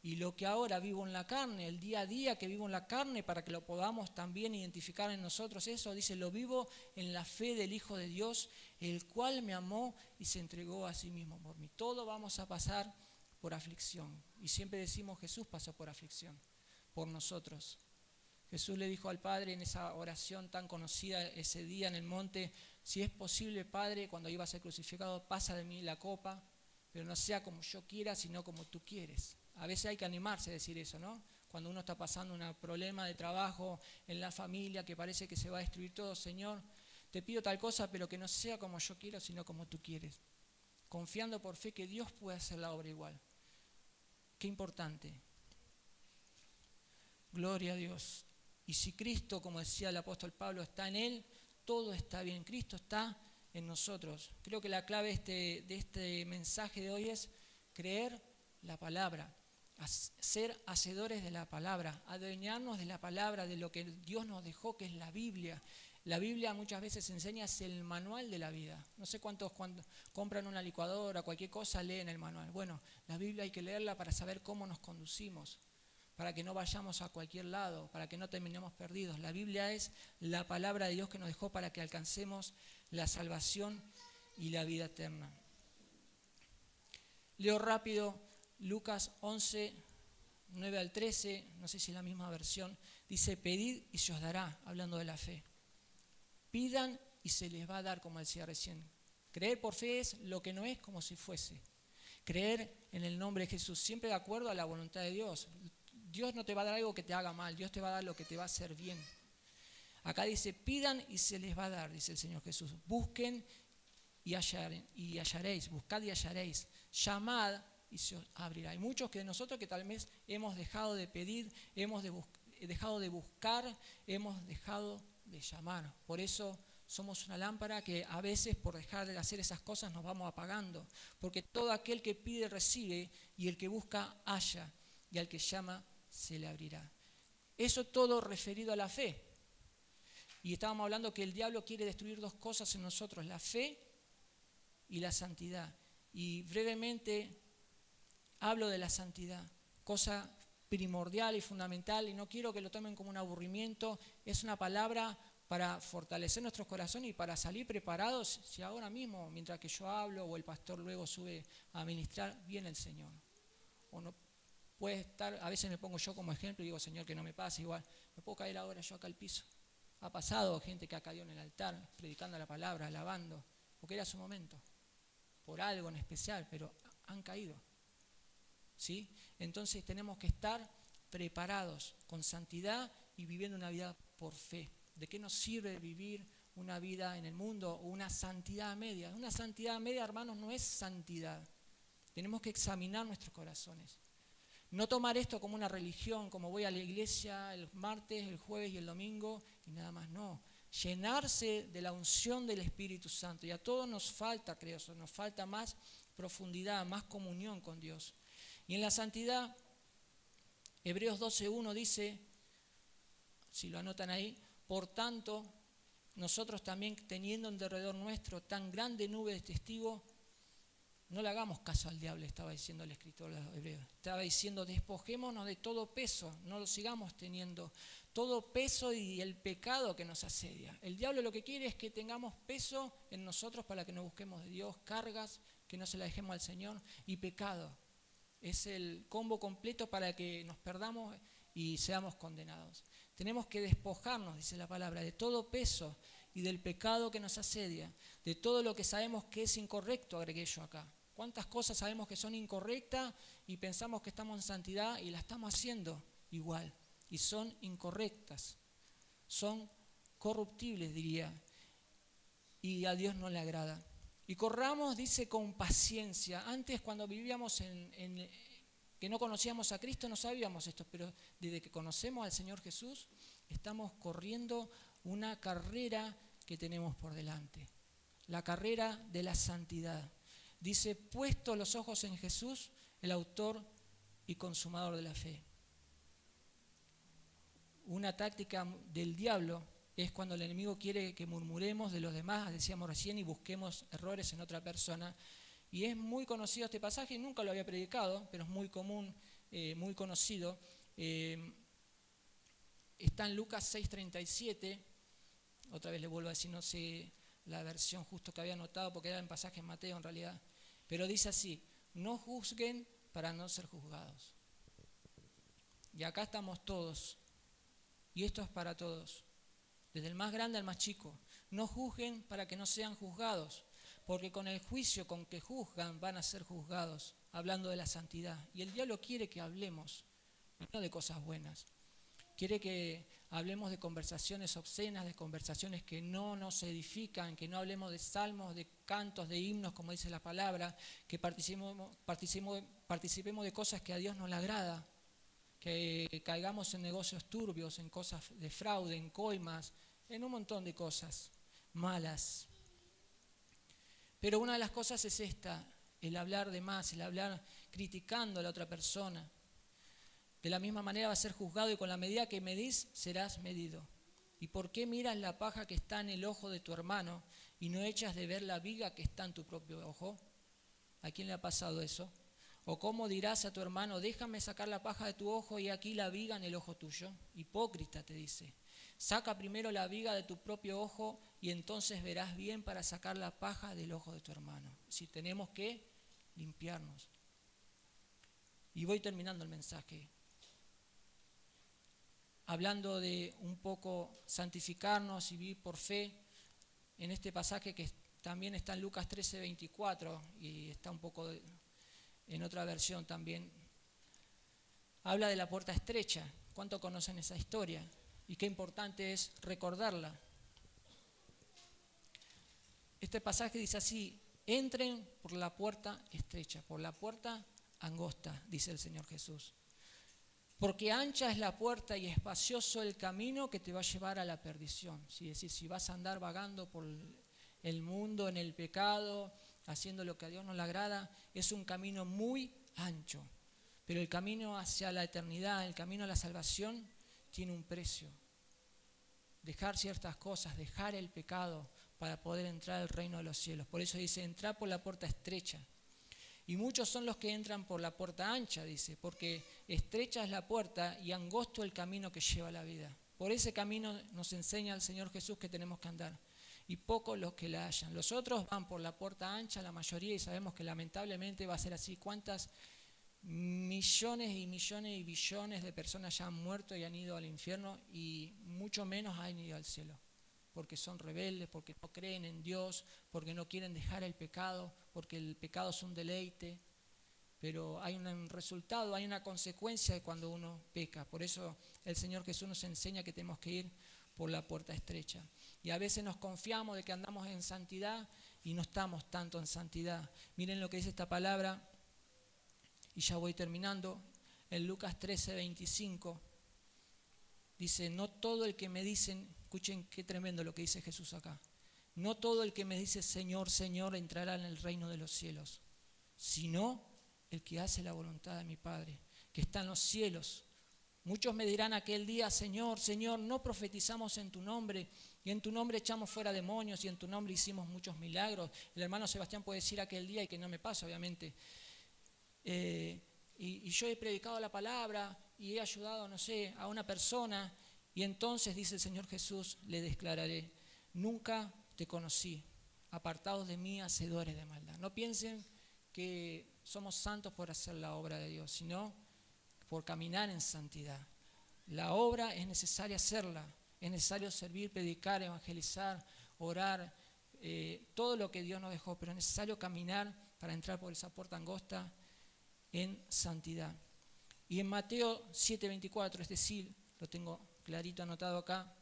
Y lo que ahora vivo en la carne, el día a día que vivo en la carne, para que lo podamos también identificar en nosotros eso, dice, lo vivo en la fe del Hijo de Dios, el cual me amó y se entregó a sí mismo por mí. Todos vamos a pasar por aflicción. Y siempre decimos, Jesús pasó por aflicción, por nosotros. Jesús le dijo al Padre en esa oración tan conocida ese día en el monte, si es posible, Padre, cuando iba a ser crucificado, pasa de mí la copa, pero no sea como yo quiera, sino como tú quieres. A veces hay que animarse a decir eso, ¿no? Cuando uno está pasando un problema de trabajo en la familia, que parece que se va a destruir todo, Señor, te pido tal cosa, pero que no sea como yo quiero, sino como tú quieres. Confiando por fe que Dios puede hacer la obra igual. Qué importante. Gloria a Dios. Y si Cristo, como decía el apóstol Pablo, está en Él, todo está bien. Cristo está en nosotros. Creo que la clave de este mensaje de hoy es creer la palabra, ser hacedores de la palabra, adueñarnos de la palabra, de lo que Dios nos dejó, que es la Biblia. La Biblia muchas veces enseña, es el manual de la vida. No sé cuántos cuando compran una licuadora, cualquier cosa, leen el manual. Bueno, la Biblia hay que leerla para saber cómo nos conducimos, para que no vayamos a cualquier lado, para que no terminemos perdidos. La Biblia es la palabra de Dios que nos dejó para que alcancemos la salvación y la vida eterna. Leo rápido Lucas 11, 9 al 13, no sé si es la misma versión, dice, pedid y se os dará, hablando de la fe. Pidan y se les va a dar, como decía recién. Creer por fe es lo que no es como si fuese. Creer en el nombre de Jesús, siempre de acuerdo a la voluntad de Dios. Dios no te va a dar algo que te haga mal, Dios te va a dar lo que te va a hacer bien. Acá dice, pidan y se les va a dar, dice el Señor Jesús. Busquen y hallaréis, buscad y hallaréis. Llamad y se os abrirá. Hay muchos de nosotros que tal vez hemos dejado de pedir, hemos dejado de buscar, hemos dejado de llamar. Por eso somos una lámpara que a veces por dejar de hacer esas cosas nos vamos apagando. Porque todo aquel que pide recibe, y el que busca halla, y al que llama se le abrirá. Eso todo referido a la fe. Y estábamos hablando que el diablo quiere destruir dos cosas en nosotros, la fe y la santidad. Y brevemente hablo de la santidad, cosa primordial y fundamental, y no quiero que lo tomen como un aburrimiento, es una palabra para fortalecer nuestros corazones y para salir preparados, si ahora mismo, mientras que yo hablo o el pastor luego sube a ministrar, viene el Señor. O no puede estar, a veces me pongo yo como ejemplo y digo, Señor, que no me pase igual, me puedo caer ahora yo acá al piso. Ha pasado gente que ha caído en el altar, predicando la palabra, alabando, porque era su momento, por algo en especial, pero han caído. ¿Sí? Entonces tenemos que estar preparados con santidad y viviendo una vida por fe. ¿De qué nos sirve vivir una vida en el mundo o una santidad media? Una santidad media, hermanos, no es santidad. Tenemos que examinar nuestros corazones. No tomar esto como una religión, como voy a la iglesia el martes, el jueves y el domingo y nada más, no. Llenarse de la unción del Espíritu Santo. Y a todos nos falta, creo, nos falta más profundidad, más comunión con Dios. Y en la santidad, Hebreos 12:1 dice, si lo anotan ahí, por tanto, nosotros también teniendo en derredor nuestro tan grande nube de testigos, no le hagamos caso al diablo, estaba diciendo el escritor de los Hebreos. Estaba diciendo, despojémonos de todo peso, no lo sigamos teniendo. Todo peso y el pecado que nos asedia. El diablo lo que quiere es que tengamos peso en nosotros para que nos busquemos de Dios, cargas, que no se la dejemos al Señor, y pecado. Es el combo completo para que nos perdamos y seamos condenados. Tenemos que despojarnos, dice la palabra, de todo peso y del pecado que nos asedia, de todo lo que sabemos que es incorrecto, agregué yo acá. ¿Cuántas cosas sabemos que son incorrectas y pensamos que estamos en santidad y la estamos haciendo igual? Y son incorrectas, son corruptibles, diría, y a Dios no le agrada. Y corramos, dice, con paciencia. Antes, cuando vivíamos que no conocíamos a Cristo, no sabíamos esto, pero desde que conocemos al Señor Jesús, estamos corriendo una carrera que tenemos por delante. La carrera de la santidad. Dice, puesto los ojos en Jesús, el autor y consumador de la fe. Una táctica del diablo es cuando el enemigo quiere que murmuremos de los demás, decíamos recién, y busquemos errores en otra persona. Y es muy conocido este pasaje, nunca lo había predicado, pero es muy común, muy conocido. Está en Lucas 6:37, otra vez le vuelvo a decir, no sé la versión justo que había anotado, porque era en pasaje en Mateo en realidad, pero dice así: no juzguen para no ser juzgados. Y acá estamos todos, y esto es para todos, desde el más grande al más chico. No juzguen para que no sean juzgados, porque con el juicio con que juzgan van a ser juzgados, hablando de la santidad. Y el diablo quiere que hablemos, no de cosas buenas. Quiere que hablemos de conversaciones obscenas, de conversaciones que no nos edifican, que no hablemos de salmos, de cantos, de himnos, como dice la palabra, que participemos de cosas que a Dios no le agrada, que caigamos en negocios turbios, en cosas de fraude, en coimas, en un montón de cosas malas. Pero una de las cosas es esta, el hablar de más, el hablar criticando a la otra persona. De la misma manera va a ser juzgado, y con la medida que medís serás medido. ¿Y por qué miras la paja que está en el ojo de tu hermano y no echas de ver la viga que está en tu propio ojo? ¿A quién le ha pasado eso? ¿O cómo dirás a tu hermano: déjame sacar la paja de tu ojo y aquí la viga en el ojo tuyo? Hipócrita, te dice. Saca primero la viga de tu propio ojo y entonces verás bien para sacar la paja del ojo de tu hermano. Si tenemos que limpiarnos. Y voy terminando el mensaje, hablando de un poco santificarnos y vivir por fe, en este pasaje que también está en Lucas 13:24 y está un poco en otra versión también, habla de la puerta estrecha. ¿Cuánto conocen esa historia? Y qué importante es recordarla. Este pasaje dice así: entren por la puerta estrecha, por la puerta angosta, dice el Señor Jesús. Porque ancha es la puerta y espacioso el camino que te va a llevar a la perdición. Es decir, si vas a andar vagando por el mundo en el pecado, haciendo lo que a Dios no le agrada, es un camino muy ancho. Pero el camino hacia la eternidad, el camino a la salvación, tiene un precio. Dejar ciertas cosas, dejar el pecado para poder entrar al reino de los cielos. Por eso dice: entrad por la puerta estrecha. Y muchos son los que entran por la puerta ancha, dice, porque estrecha es la puerta y angosto el camino que lleva a la vida. Por ese camino nos enseña el Señor Jesús que tenemos que andar. Y pocos los que la hallan. Los otros van por la puerta ancha, la mayoría, y sabemos que lamentablemente va a ser así. ¿Cuántas millones y millones y billones de personas ya han muerto y han ido al infierno, y mucho menos han ido al cielo? Porque son rebeldes, porque no creen en Dios, porque no quieren dejar el pecado, porque el pecado es un deleite. Pero hay un resultado, hay una consecuencia de cuando uno peca. Por eso el Señor Jesús nos enseña que tenemos que ir por la puerta estrecha. Y a veces nos confiamos de que andamos en santidad y no estamos tanto en santidad. Miren lo que dice esta palabra, y ya voy terminando. En Lucas 13:25 dice: no todo el que me dicen, escuchen qué tremendo lo que dice Jesús acá, no todo el que me dice Señor, Señor entrará en el reino de los cielos, sino el que hace la voluntad de mi Padre, que está en los cielos. Muchos me dirán aquel día: Señor, Señor, no profetizamos en tu nombre, y en tu nombre echamos fuera demonios, y en tu nombre hicimos muchos milagros. El hermano Sebastián puede decir aquel día, y que no me pasa obviamente, y yo he predicado la palabra y he ayudado, no sé, a una persona, y entonces dice el Señor Jesús: le declararé: nunca te conocí, apartados de mí, hacedores de maldad. No piensen que somos santos por hacer la obra de Dios, sino por caminar en santidad. La obra es necesaria hacerla, es necesario servir, predicar, evangelizar, orar, todo lo que Dios nos dejó, pero es necesario caminar para entrar por esa puerta angosta en santidad. Y en Mateo 7:24, es decir, lo tengo clarito anotado acá,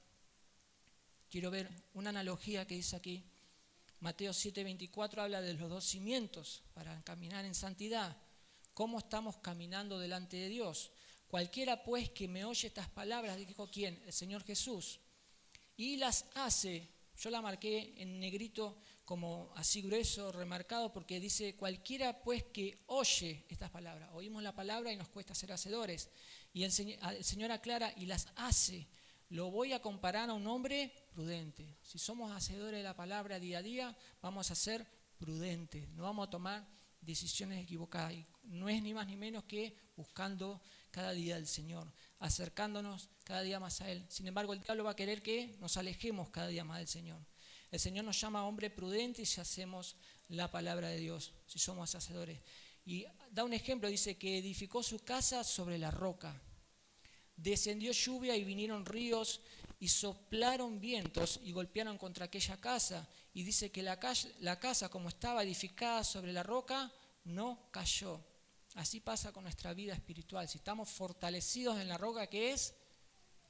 quiero ver una analogía que dice aquí. Mateo 7:24 habla de los dos cimientos para caminar en santidad. ¿Cómo estamos caminando delante de Dios? Cualquiera pues que me oye estas palabras, dijo ¿quién? El Señor Jesús, y las hace. Yo la marqué en negrito como así grueso, remarcado, porque dice: cualquiera pues que oye estas palabras. Oímos la palabra y nos cuesta ser hacedores. Y el Señor aclara: y las hace. lo voy a comparar a un hombre prudente. Si somos hacedores de la palabra día a día, vamos a ser prudentes, no vamos a tomar decisiones equivocadas. Y no es ni más ni menos que buscando cada día al Señor, acercándonos cada día más a Él. Sin embargo, el diablo va a querer que nos alejemos cada día más del Señor. El Señor nos llama a hombre prudente si hacemos la palabra de Dios, si somos hacedores. Y da un ejemplo, dice que edificó su casa sobre la roca. Descendió lluvia y vinieron ríos y soplaron vientos y golpearon contra aquella casa. Y dice que la casa, como estaba edificada sobre la roca, no cayó. Así pasa con nuestra vida espiritual. Si estamos fortalecidos en la roca que es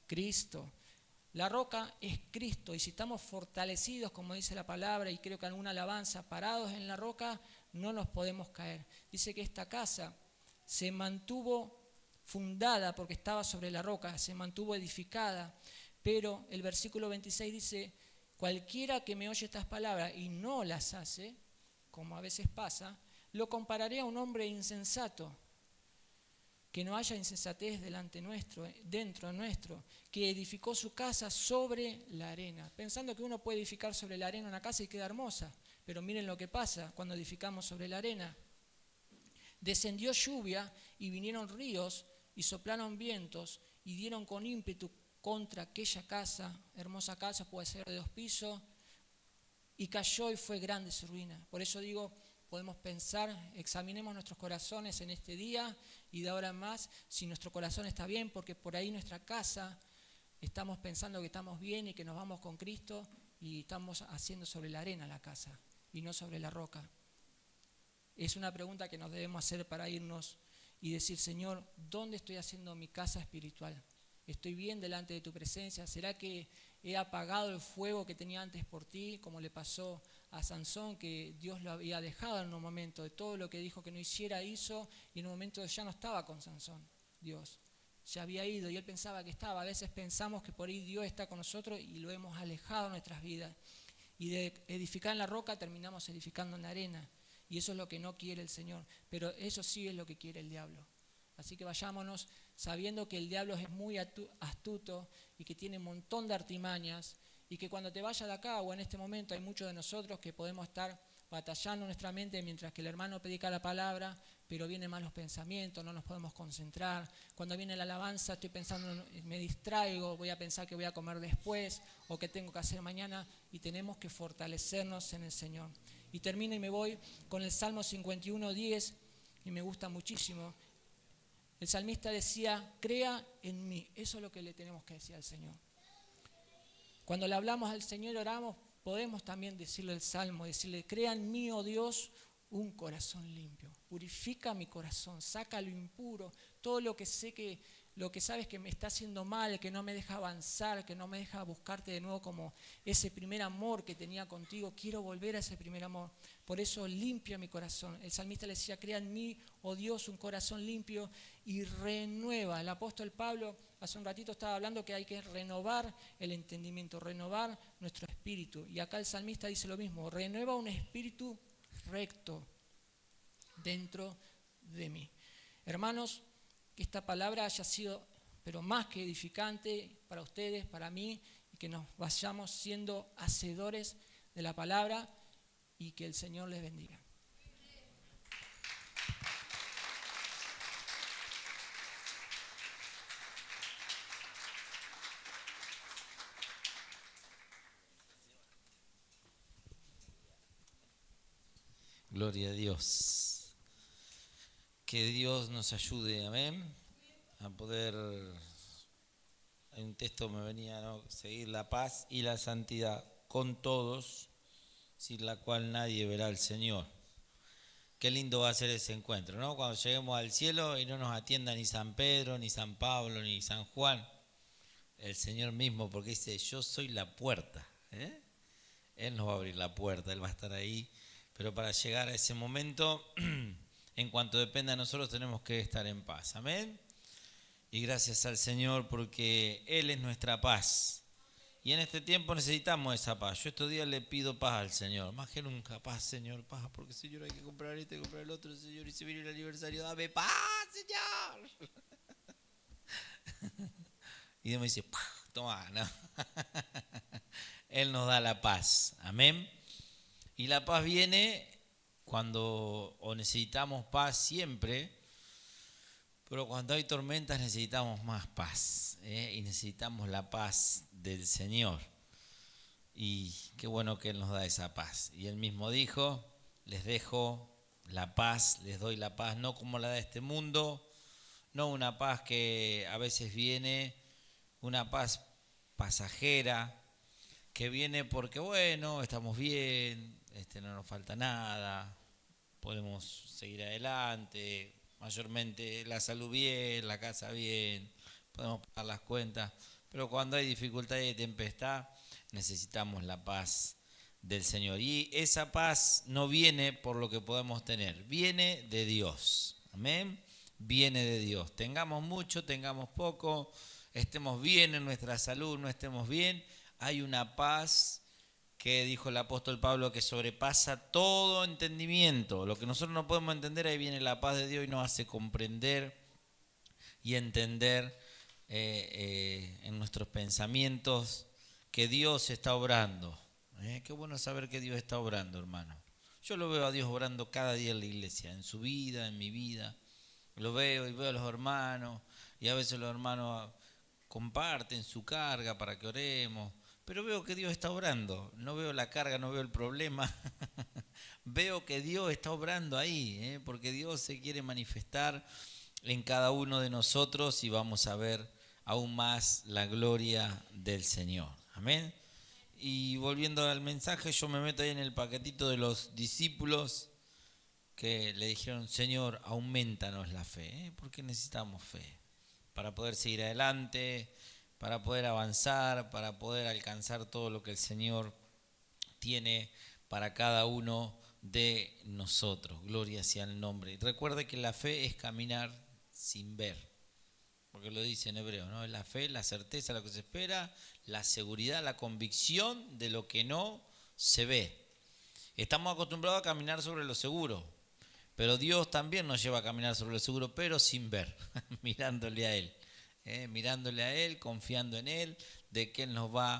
Cristo. La roca es Cristo, y si estamos fortalecidos, como dice la palabra, y creo que en una alabanza, parados en la roca, no nos podemos caer. Dice que esta casa se mantuvo fundada porque estaba sobre la roca, se mantuvo edificada, pero el versículo 26 dice, cualquiera que me oye estas palabras y no las hace, como a veces pasa, lo compararé a un hombre insensato. Que no haya insensatez dentro nuestro, que edificó su casa sobre la arena, pensando que uno puede edificar sobre la arena una casa y queda hermosa, pero miren lo que pasa cuando edificamos sobre la arena. Descendió lluvia y vinieron ríos y soplaron vientos y dieron con ímpetu contra aquella casa, hermosa casa, puede ser de 2 pisos, y cayó y fue grande su ruina. Por eso digo, podemos pensar, examinemos nuestros corazones en este día y de ahora en más si nuestro corazón está bien, porque por ahí nuestra casa estamos pensando que estamos bien y que nos vamos con Cristo y estamos haciendo sobre la arena la casa y no sobre la roca. Es una pregunta que nos debemos hacer para irnos y decir, Señor, ¿dónde estoy haciendo mi casa espiritual? ¿Estoy bien delante de tu presencia? ¿Será que he apagado el fuego que tenía antes por ti, como le pasó a Sansón, que Dios lo había dejado en un momento, de todo lo que dijo que no hiciera, hizo, y en un momento ya no estaba con Sansón, Dios, ya había ido y él pensaba que estaba. A veces pensamos que por ahí Dios está con nosotros y lo hemos alejado de nuestras vidas, y de edificar en la roca terminamos edificando en la arena, y eso es lo que no quiere el Señor, pero eso sí es lo que quiere el diablo. Así que vayámonos sabiendo que el diablo es muy astuto y que tiene un montón de artimañas, y que cuando te vayas de acá o en este momento hay muchos de nosotros que podemos estar batallando nuestra mente mientras que el hermano predica la palabra, pero vienen malos pensamientos, no nos podemos concentrar. Cuando viene la alabanza estoy pensando, me distraigo, voy a pensar que voy a comer después o que tengo que hacer mañana, y tenemos que fortalecernos en el Señor. Y termino y me voy con el Salmo 51:10, y me gusta muchísimo. El salmista decía, crea en mí. Eso es lo que le tenemos que decir al Señor. Cuando le hablamos al Señor, oramos, podemos también decirle el Salmo, decirle, crea en mí, oh Dios, un corazón limpio. Purifica mi corazón, saca lo impuro, todo lo que sabes que me está haciendo mal, que no me deja avanzar, que no me deja buscarte de nuevo como ese primer amor que tenía contigo. Quiero volver a ese primer amor. Por eso limpia mi corazón. El salmista le decía, crea en mí, oh Dios, un corazón limpio y renueva. El apóstol Pablo hace un ratito estaba hablando que hay que renovar el entendimiento, renovar nuestro espíritu. Y acá el salmista dice lo mismo, renueva un espíritu recto dentro de mí. Hermanos, que esta palabra haya sido, pero más que edificante para ustedes, para mí, y que nos vayamos siendo hacedores de la palabra, y que el Señor les bendiga. Gloria a Dios. Que Dios nos ayude, amén, a poder, hay un texto me venía, ¿no? Seguir la paz y la santidad con todos, sin la cual nadie verá al Señor. Qué lindo va a ser ese encuentro, ¿no? Cuando lleguemos al cielo y no nos atienda ni San Pedro, ni San Pablo, ni San Juan, el Señor mismo, porque dice, yo soy la puerta, ¿eh? Él nos va a abrir la puerta, Él va a estar ahí. Pero para llegar a ese momento, en cuanto dependa de nosotros, tenemos que estar en paz. Amén. Y gracias al Señor porque Él es nuestra paz. Y en este tiempo necesitamos esa paz. Yo estos días le pido paz al Señor. Más que nunca, paz, Señor, paz. Porque, Señor, hay que comprar esto, hay que comprar el otro, Señor. Y se viene el aniversario, dame paz, Señor. Y Dios me dice, Tomá, no. Él nos da la paz. Amén. Y la paz viene cuando o necesitamos paz siempre, pero cuando hay tormentas necesitamos más paz, y necesitamos la paz del Señor. Y qué bueno que Él nos da esa paz. Y Él mismo dijo, les dejo la paz, les doy la paz, no como la de este mundo, no una paz que a veces viene, una paz pasajera, que viene porque bueno, estamos bien, no nos falta nada, podemos seguir adelante, mayormente la salud bien, la casa bien, podemos pagar las cuentas, pero cuando hay dificultad y tempestad, necesitamos la paz del Señor. Y esa paz no viene por lo que podemos tener, viene de Dios. Amén. Viene de Dios. Tengamos mucho, tengamos poco, estemos bien en nuestra salud, no estemos bien, hay una paz que dijo el apóstol Pablo que sobrepasa todo entendimiento. Lo que nosotros no podemos entender, ahí viene la paz de Dios y nos hace comprender y entender en nuestros pensamientos que Dios está obrando. Qué bueno saber que Dios está obrando, hermano. Yo lo veo a Dios obrando cada día en la iglesia, en su vida, en mi vida. Lo veo y veo a los hermanos, y a veces los hermanos comparten su carga para que oremos, pero veo que Dios está obrando. No veo la carga, no veo el problema. Veo que Dios está obrando ahí, porque Dios se quiere manifestar en cada uno de nosotros y vamos a ver aún más la gloria del Señor. Amén. Y volviendo al mensaje, yo me meto ahí en el paquetito de los discípulos que le dijeron, Señor, aumentanos la fe, porque necesitamos fe para poder seguir adelante, para poder avanzar, para poder alcanzar todo lo que el Señor tiene para cada uno de nosotros. Gloria sea el nombre. Recuerde que la fe es caminar sin ver, porque lo dice en hebreo, ¿no? La fe, la certeza de lo que se espera, la seguridad, la convicción de lo que no se ve. Estamos acostumbrados a caminar sobre lo seguro, pero Dios también nos lleva a caminar sobre lo seguro, pero sin ver, mirándole a Él. Mirándole a Él, confiando en Él, de que Él nos va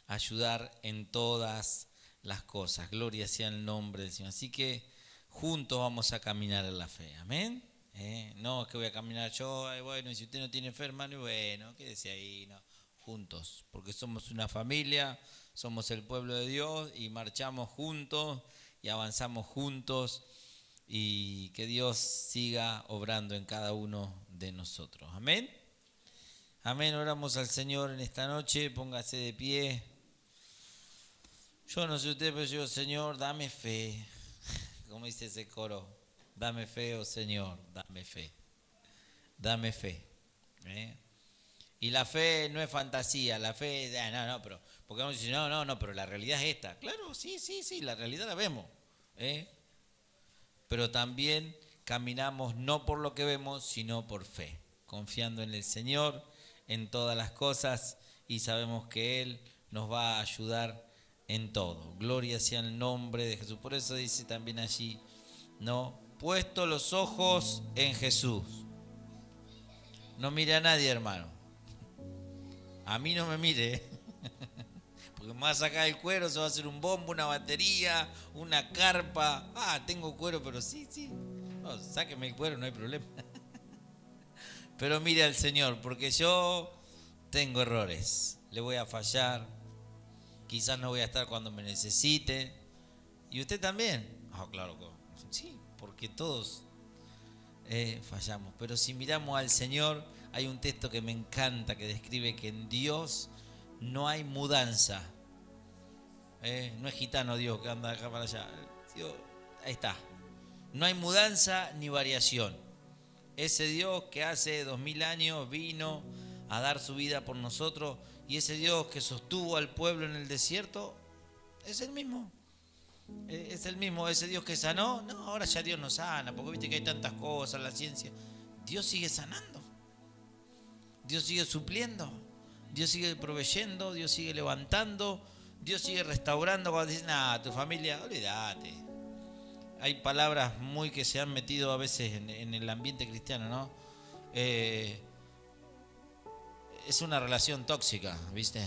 a ayudar en todas las cosas. Gloria sea el nombre del Señor. Así que juntos vamos a caminar en la fe. Amén. No es que voy a caminar yo, bueno, y si usted no tiene fe, hermano, bueno, quédese ahí, no. Juntos, porque somos una familia, somos el pueblo de Dios y marchamos juntos y avanzamos juntos, y que Dios siga obrando en cada uno de nosotros. Amén. Amén, oramos al Señor en esta noche, póngase de pie. Yo no sé usted, pero yo, Señor, dame fe, como dice ese coro, dame fe, oh Señor, dame fe, dame fe. Y la fe no es fantasía, la fe, no, pero, porque vamos a decir, no, pero la realidad es esta. Claro, sí, la realidad la vemos, pero también caminamos no por lo que vemos, sino por fe, confiando en el Señor en todas las cosas, y sabemos que Él nos va a ayudar en todo. Gloria sea el nombre de Jesús. Por eso dice también allí, ¿no? Puesto los ojos en Jesús. No mire a nadie, hermano. A mí no me mire, porque me va a sacar el cuero, se va a hacer un bombo, una batería, una carpa. Tengo cuero, pero sí. No, sáqueme el cuero, no hay problema. Pero mire al Señor, porque yo tengo errores, le voy a fallar, quizás no voy a estar cuando me necesite, y usted también. Claro, sí, porque todos fallamos, pero si miramos al Señor, hay un texto que me encanta que describe que en Dios no hay mudanza. No es gitano Dios que anda acá para allá. Dios, ahí está. No hay mudanza ni variación. Ese Dios que hace 2000 años vino a dar su vida por nosotros, y ese Dios que sostuvo al pueblo en el desierto es el mismo. Es el mismo. Ese Dios que sanó, no, ahora ya Dios no sana, porque viste que hay tantas cosas, la ciencia. Dios sigue sanando, Dios sigue supliendo, Dios sigue proveyendo, Dios sigue levantando, Dios sigue restaurando. Cuando dicen, tu familia, olvídate. Hay palabras muy que se han metido a veces en el ambiente cristiano, ¿no? es una relación tóxica, ¿viste?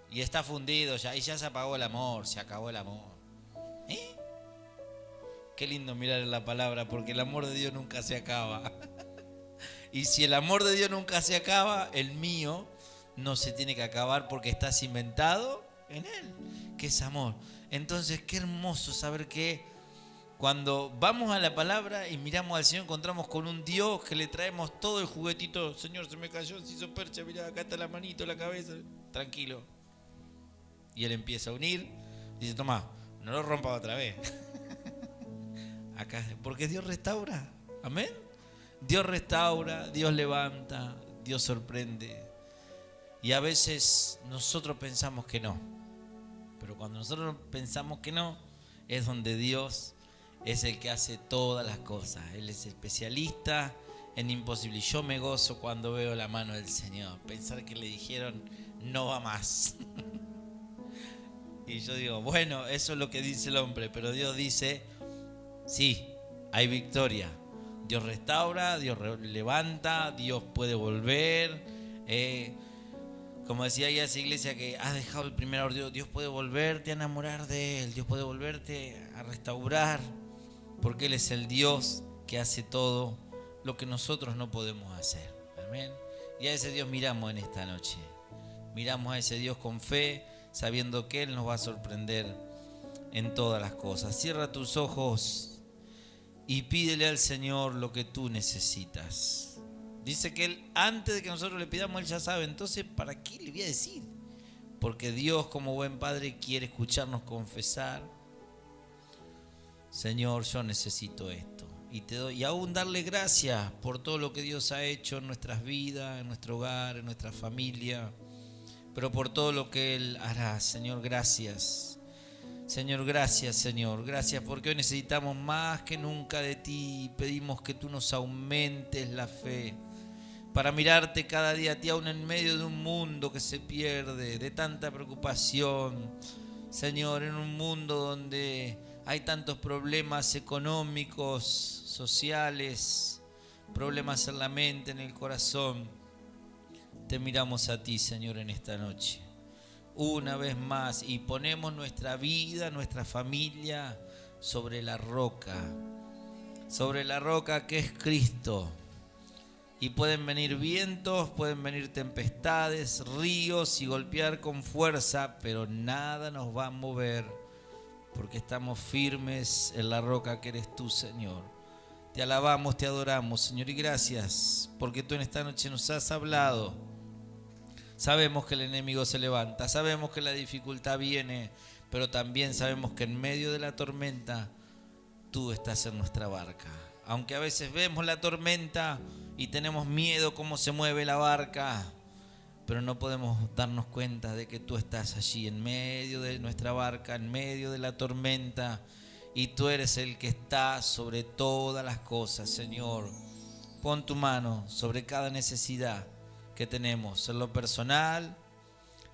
Y está fundido ya, y ya se apagó el amor, se acabó el amor. Qué lindo mirar en la palabra, porque el amor de Dios nunca se acaba. Y si el amor de Dios nunca se acaba, el mío no se tiene que acabar porque está cimentado en Él, que es amor. Entonces, qué hermoso saber que cuando vamos a la palabra y miramos al Señor, encontramos con un Dios que le traemos todo el juguetito. Señor, se me cayó, se hizo percha, mirá, acá está la manito, la cabeza. Tranquilo. Y Él empieza a unir. Dice, toma, no lo rompas otra vez. Acá, porque Dios restaura. Amén. Dios restaura, Dios levanta, Dios sorprende. Y a veces nosotros pensamos que no. Pero cuando nosotros pensamos que no, es donde Dios es el que hace todas las cosas. Él es especialista en imposible. Y yo me gozo cuando veo la mano del Señor. Pensar que le dijeron, no va más. Y yo digo, bueno, eso es lo que dice el hombre. Pero Dios dice, sí, hay victoria. Dios restaura, Dios levanta, Dios puede volver. Como decía ahí esa iglesia que has dejado el primer amor, Dios puede volverte a enamorar de Él. Dios puede volverte a restaurar. Porque Él es el Dios que hace todo lo que nosotros no podemos hacer. Amén. Y a ese Dios miramos en esta noche. Miramos a ese Dios con fe, sabiendo que Él nos va a sorprender en todas las cosas. Cierra tus ojos y pídele al Señor lo que tú necesitas. Dice que Él, antes de que nosotros le pidamos, Él ya sabe. Entonces, ¿para qué le voy a decir? Porque Dios, como buen Padre, quiere escucharnos confesar. Señor, yo necesito esto. Y te doy, y aún darle gracias por todo lo que Dios ha hecho en nuestras vidas, en nuestro hogar, en nuestra familia. Pero por todo lo que Él hará. Señor, gracias. Señor, gracias, Señor. Gracias porque hoy necesitamos más que nunca de ti. Pedimos que tú nos aumentes la fe para mirarte cada día a ti, aún en medio de un mundo que se pierde, de tanta preocupación. Señor, en un mundo donde hay tantos problemas económicos, sociales, problemas en la mente, en el corazón. Te miramos a ti, Señor, en esta noche. Una vez más, y ponemos nuestra vida, nuestra familia sobre la roca que es Cristo. Y pueden venir vientos, pueden venir tempestades, ríos y golpear con fuerza, pero nada nos va a mover, porque estamos firmes en la roca que eres tú, Señor. Te alabamos, te adoramos, Señor, y gracias, porque tú en esta noche nos has hablado. Sabemos que el enemigo se levanta, sabemos que la dificultad viene, pero también sabemos que en medio de la tormenta tú estás en nuestra barca. Aunque a veces vemos la tormenta y tenemos miedo cómo se mueve la barca, pero no podemos darnos cuenta de que tú estás allí en medio de nuestra barca, en medio de la tormenta, y tú eres el que está sobre todas las cosas, Señor. Pon tu mano sobre cada necesidad que tenemos en lo personal,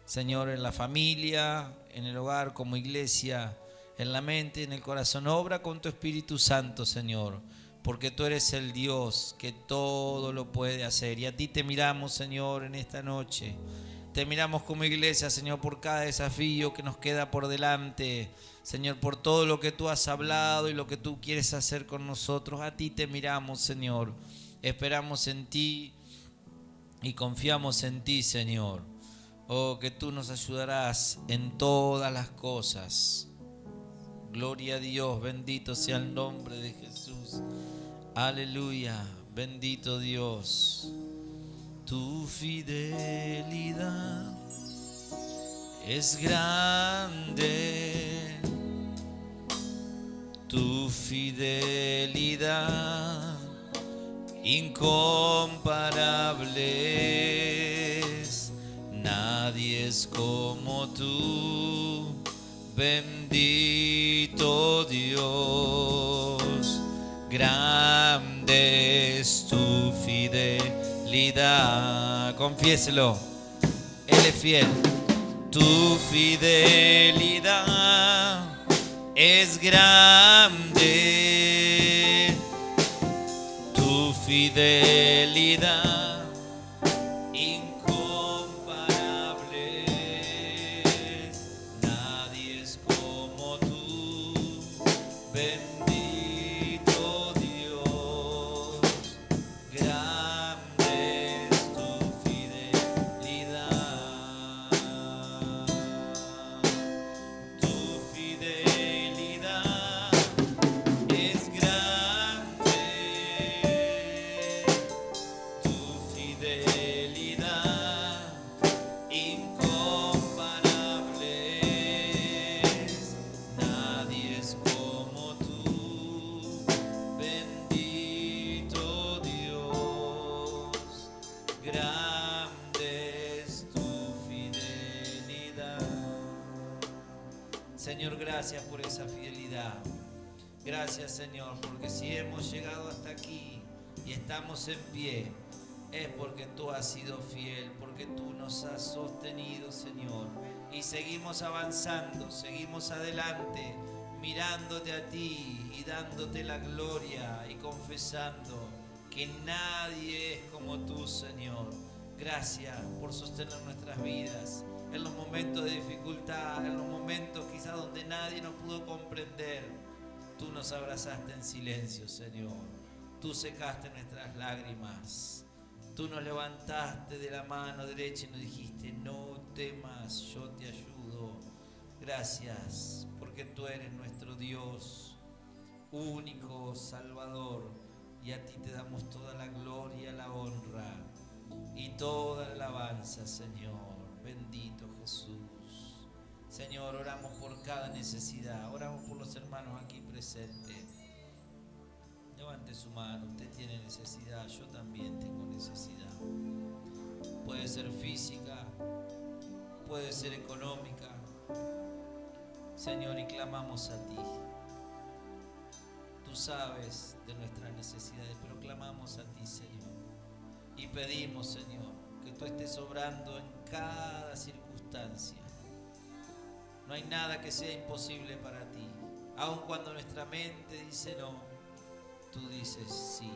Señor, en la familia, en el hogar, como iglesia, en la mente, en el corazón. Obra con tu Espíritu Santo, Señor, porque tú eres el Dios que todo lo puede hacer. Y a ti te miramos, Señor, en esta noche. Te miramos como iglesia, Señor, por cada desafío que nos queda por delante. Señor, por todo lo que tú has hablado y lo que tú quieres hacer con nosotros. A ti te miramos, Señor. Esperamos en ti y confiamos en ti, Señor. Oh, que tú nos ayudarás en todas las cosas. Gloria a Dios, bendito sea el nombre de Jesús. Aleluya, bendito Dios. Tu fidelidad es grande. Tu fidelidad incomparable. Nadie es como tú, bendito Dios. Grande es tu fidelidad. Confiéselo, Él es fiel. Tu fidelidad es grande. Tu fidelidad Señor, gracias por esa fidelidad. Gracias, Señor, porque si hemos llegado hasta aquí y estamos en pie, es porque tú has sido fiel, porque tú nos has sostenido, Señor. Y seguimos avanzando, seguimos adelante, mirándote a ti y dándote la gloria y confesando que nadie es como tú, Señor. Gracias por sostener nuestras vidas en los momentos de dificultad, en los momentos quizás donde nadie nos pudo comprender. Tú nos abrazaste en silencio, Señor. Tú secaste nuestras lágrimas. Tú nos levantaste de la mano derecha y nos dijiste: no temas, yo te ayudo. Gracias, porque tú eres nuestro Dios, único Salvador, y a ti te damos toda la gloria, la honra y toda la alabanza, Señor. Bendito Jesús. Señor, oramos por cada necesidad, oramos por los hermanos aquí presentes. Levante su mano, usted tiene necesidad, yo también tengo necesidad. Puede ser física, puede ser económica. Señor, y clamamos a ti. Tú sabes de nuestras necesidades, pero clamamos a ti, Señor. Y pedimos, Señor, que tú estés obrando en cada circunstancia. No hay nada que sea imposible para ti. Aun cuando nuestra mente dice no, tú dices sí,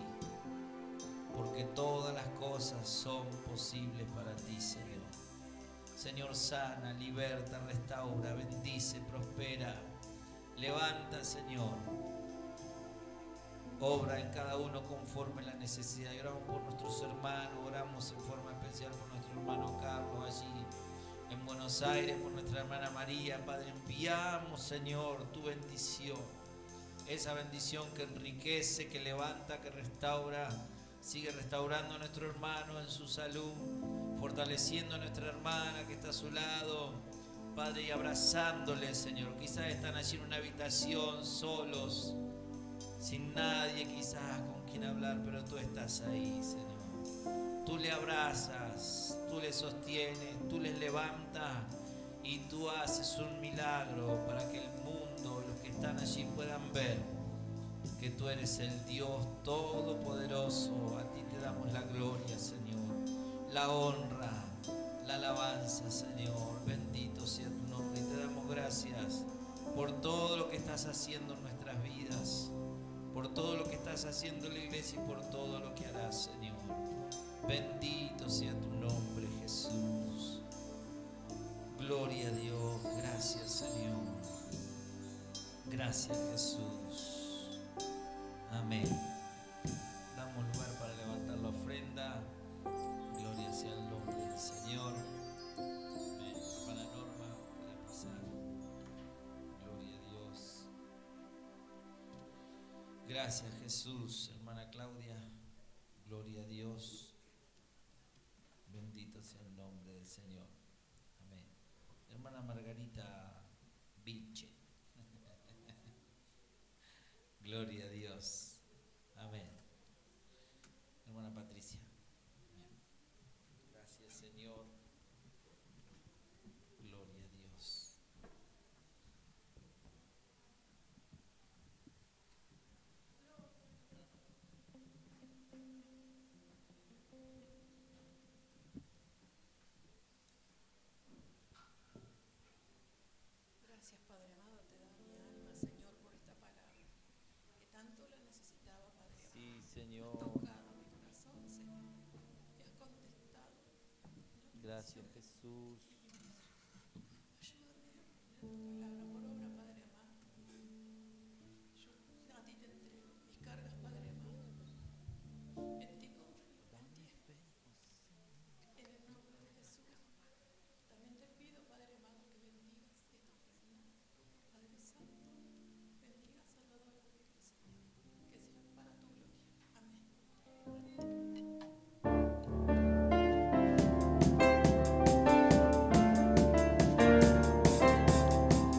porque todas las cosas son posibles para ti, Señor. Señor, sana, liberta, restaura, bendice, prospera. Levanta, Señor. Obra en cada uno conforme la necesidad. Y oramos por nuestros hermanos, oramos en forma especial por nuestro hermano Carlos allí en Buenos Aires, por nuestra hermana María. Padre, enviamos, Señor, tu bendición. Esa bendición que enriquece, que levanta, que restaura. Sigue restaurando a nuestro hermano en su salud, fortaleciendo a nuestra hermana que está a su lado, Padre, y abrazándole, Señor. Quizás están allí en una habitación solos, sin nadie quizás con quien hablar, pero tú estás ahí, Señor. Tú le abrazas, tú le sostienes, tú les levantas y tú haces un milagro para que el mundo, los que están allí, puedan ver que tú eres el Dios Todopoderoso. A ti te damos la gloria, Señor, la honra, la alabanza, Señor. Bendito sea tu nombre y te damos gracias por todo lo que estás haciendo en nuestras vidas, por todo lo que estás haciendo en la iglesia y por todo lo que harás, Señor. Bendito sea tu nombre, Jesús. Gloria a Dios. Gracias, Señor. Gracias, Jesús. Amén. Damos lugar para levantar la ofrenda. Gloria sea el nombre del Señor. Amén. Hermana Norma, puede pasar. Gloria a Dios. Gracias, Jesús. Hermana Claudia, gloria a Dios. Bendito sea el nombre del Señor. Amén. Hermana Margarita Vilche. Gloria a Dios. Amén. Hermana Patricia. Amén. Gracias, Señor. Gloria a Dios. Gracias, Padre amado, te da mi alma, Señor, por esta palabra, que tanto la necesitaba, Padre amado. Sí, Señor. Has tocado mi corazón, Señor, y has contestado. Gracias, Jesús. Ayúdame a poner tu palabra por obra, Padre amado. Yo a ti te entrego mis cargas, Padre amado. En ti confío, en ti espero. En el nombre de Jesús. También te pido, Padre amado, que bendigas esta ofrenda. Padre Santo, bendiga a Salvador Rodríguez, Señor, que sea para tu gloria. Amén.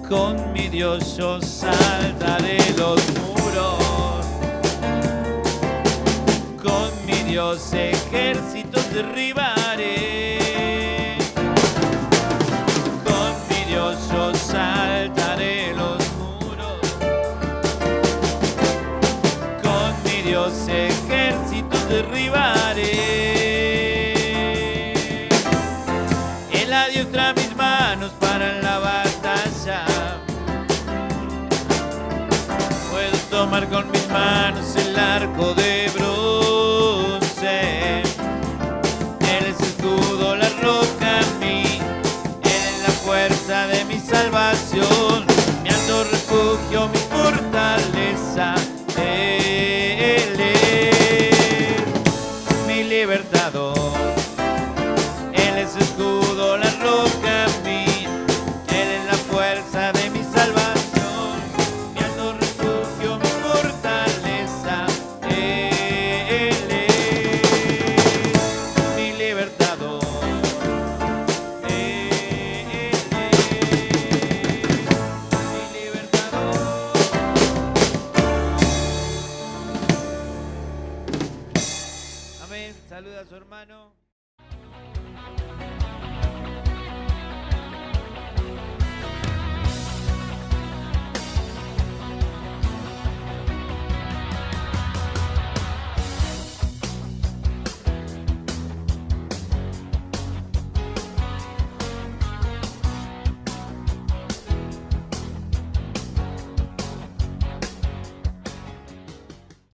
Con mi Dios yo saltaré los muros, con mi Dios ejércitos derribaré, con mi Dios yo saltaré los Dios ejércitos derribaré. Él adiestra mis manos para la batalla. Puedo tomar con mis manos el arco de bronce. Él es escudo, la roca en mí. Él es la fuerza de mi salvación, mi alto refugio, mi fortaleza. Él es mi libertador. Él es escudo, la roca en mí. Él es la fuerza de mi salvación, mi alto refugio, mi fortaleza. Él es mi libertador. Él es mi libertador. Amén. Saluda a su hermano.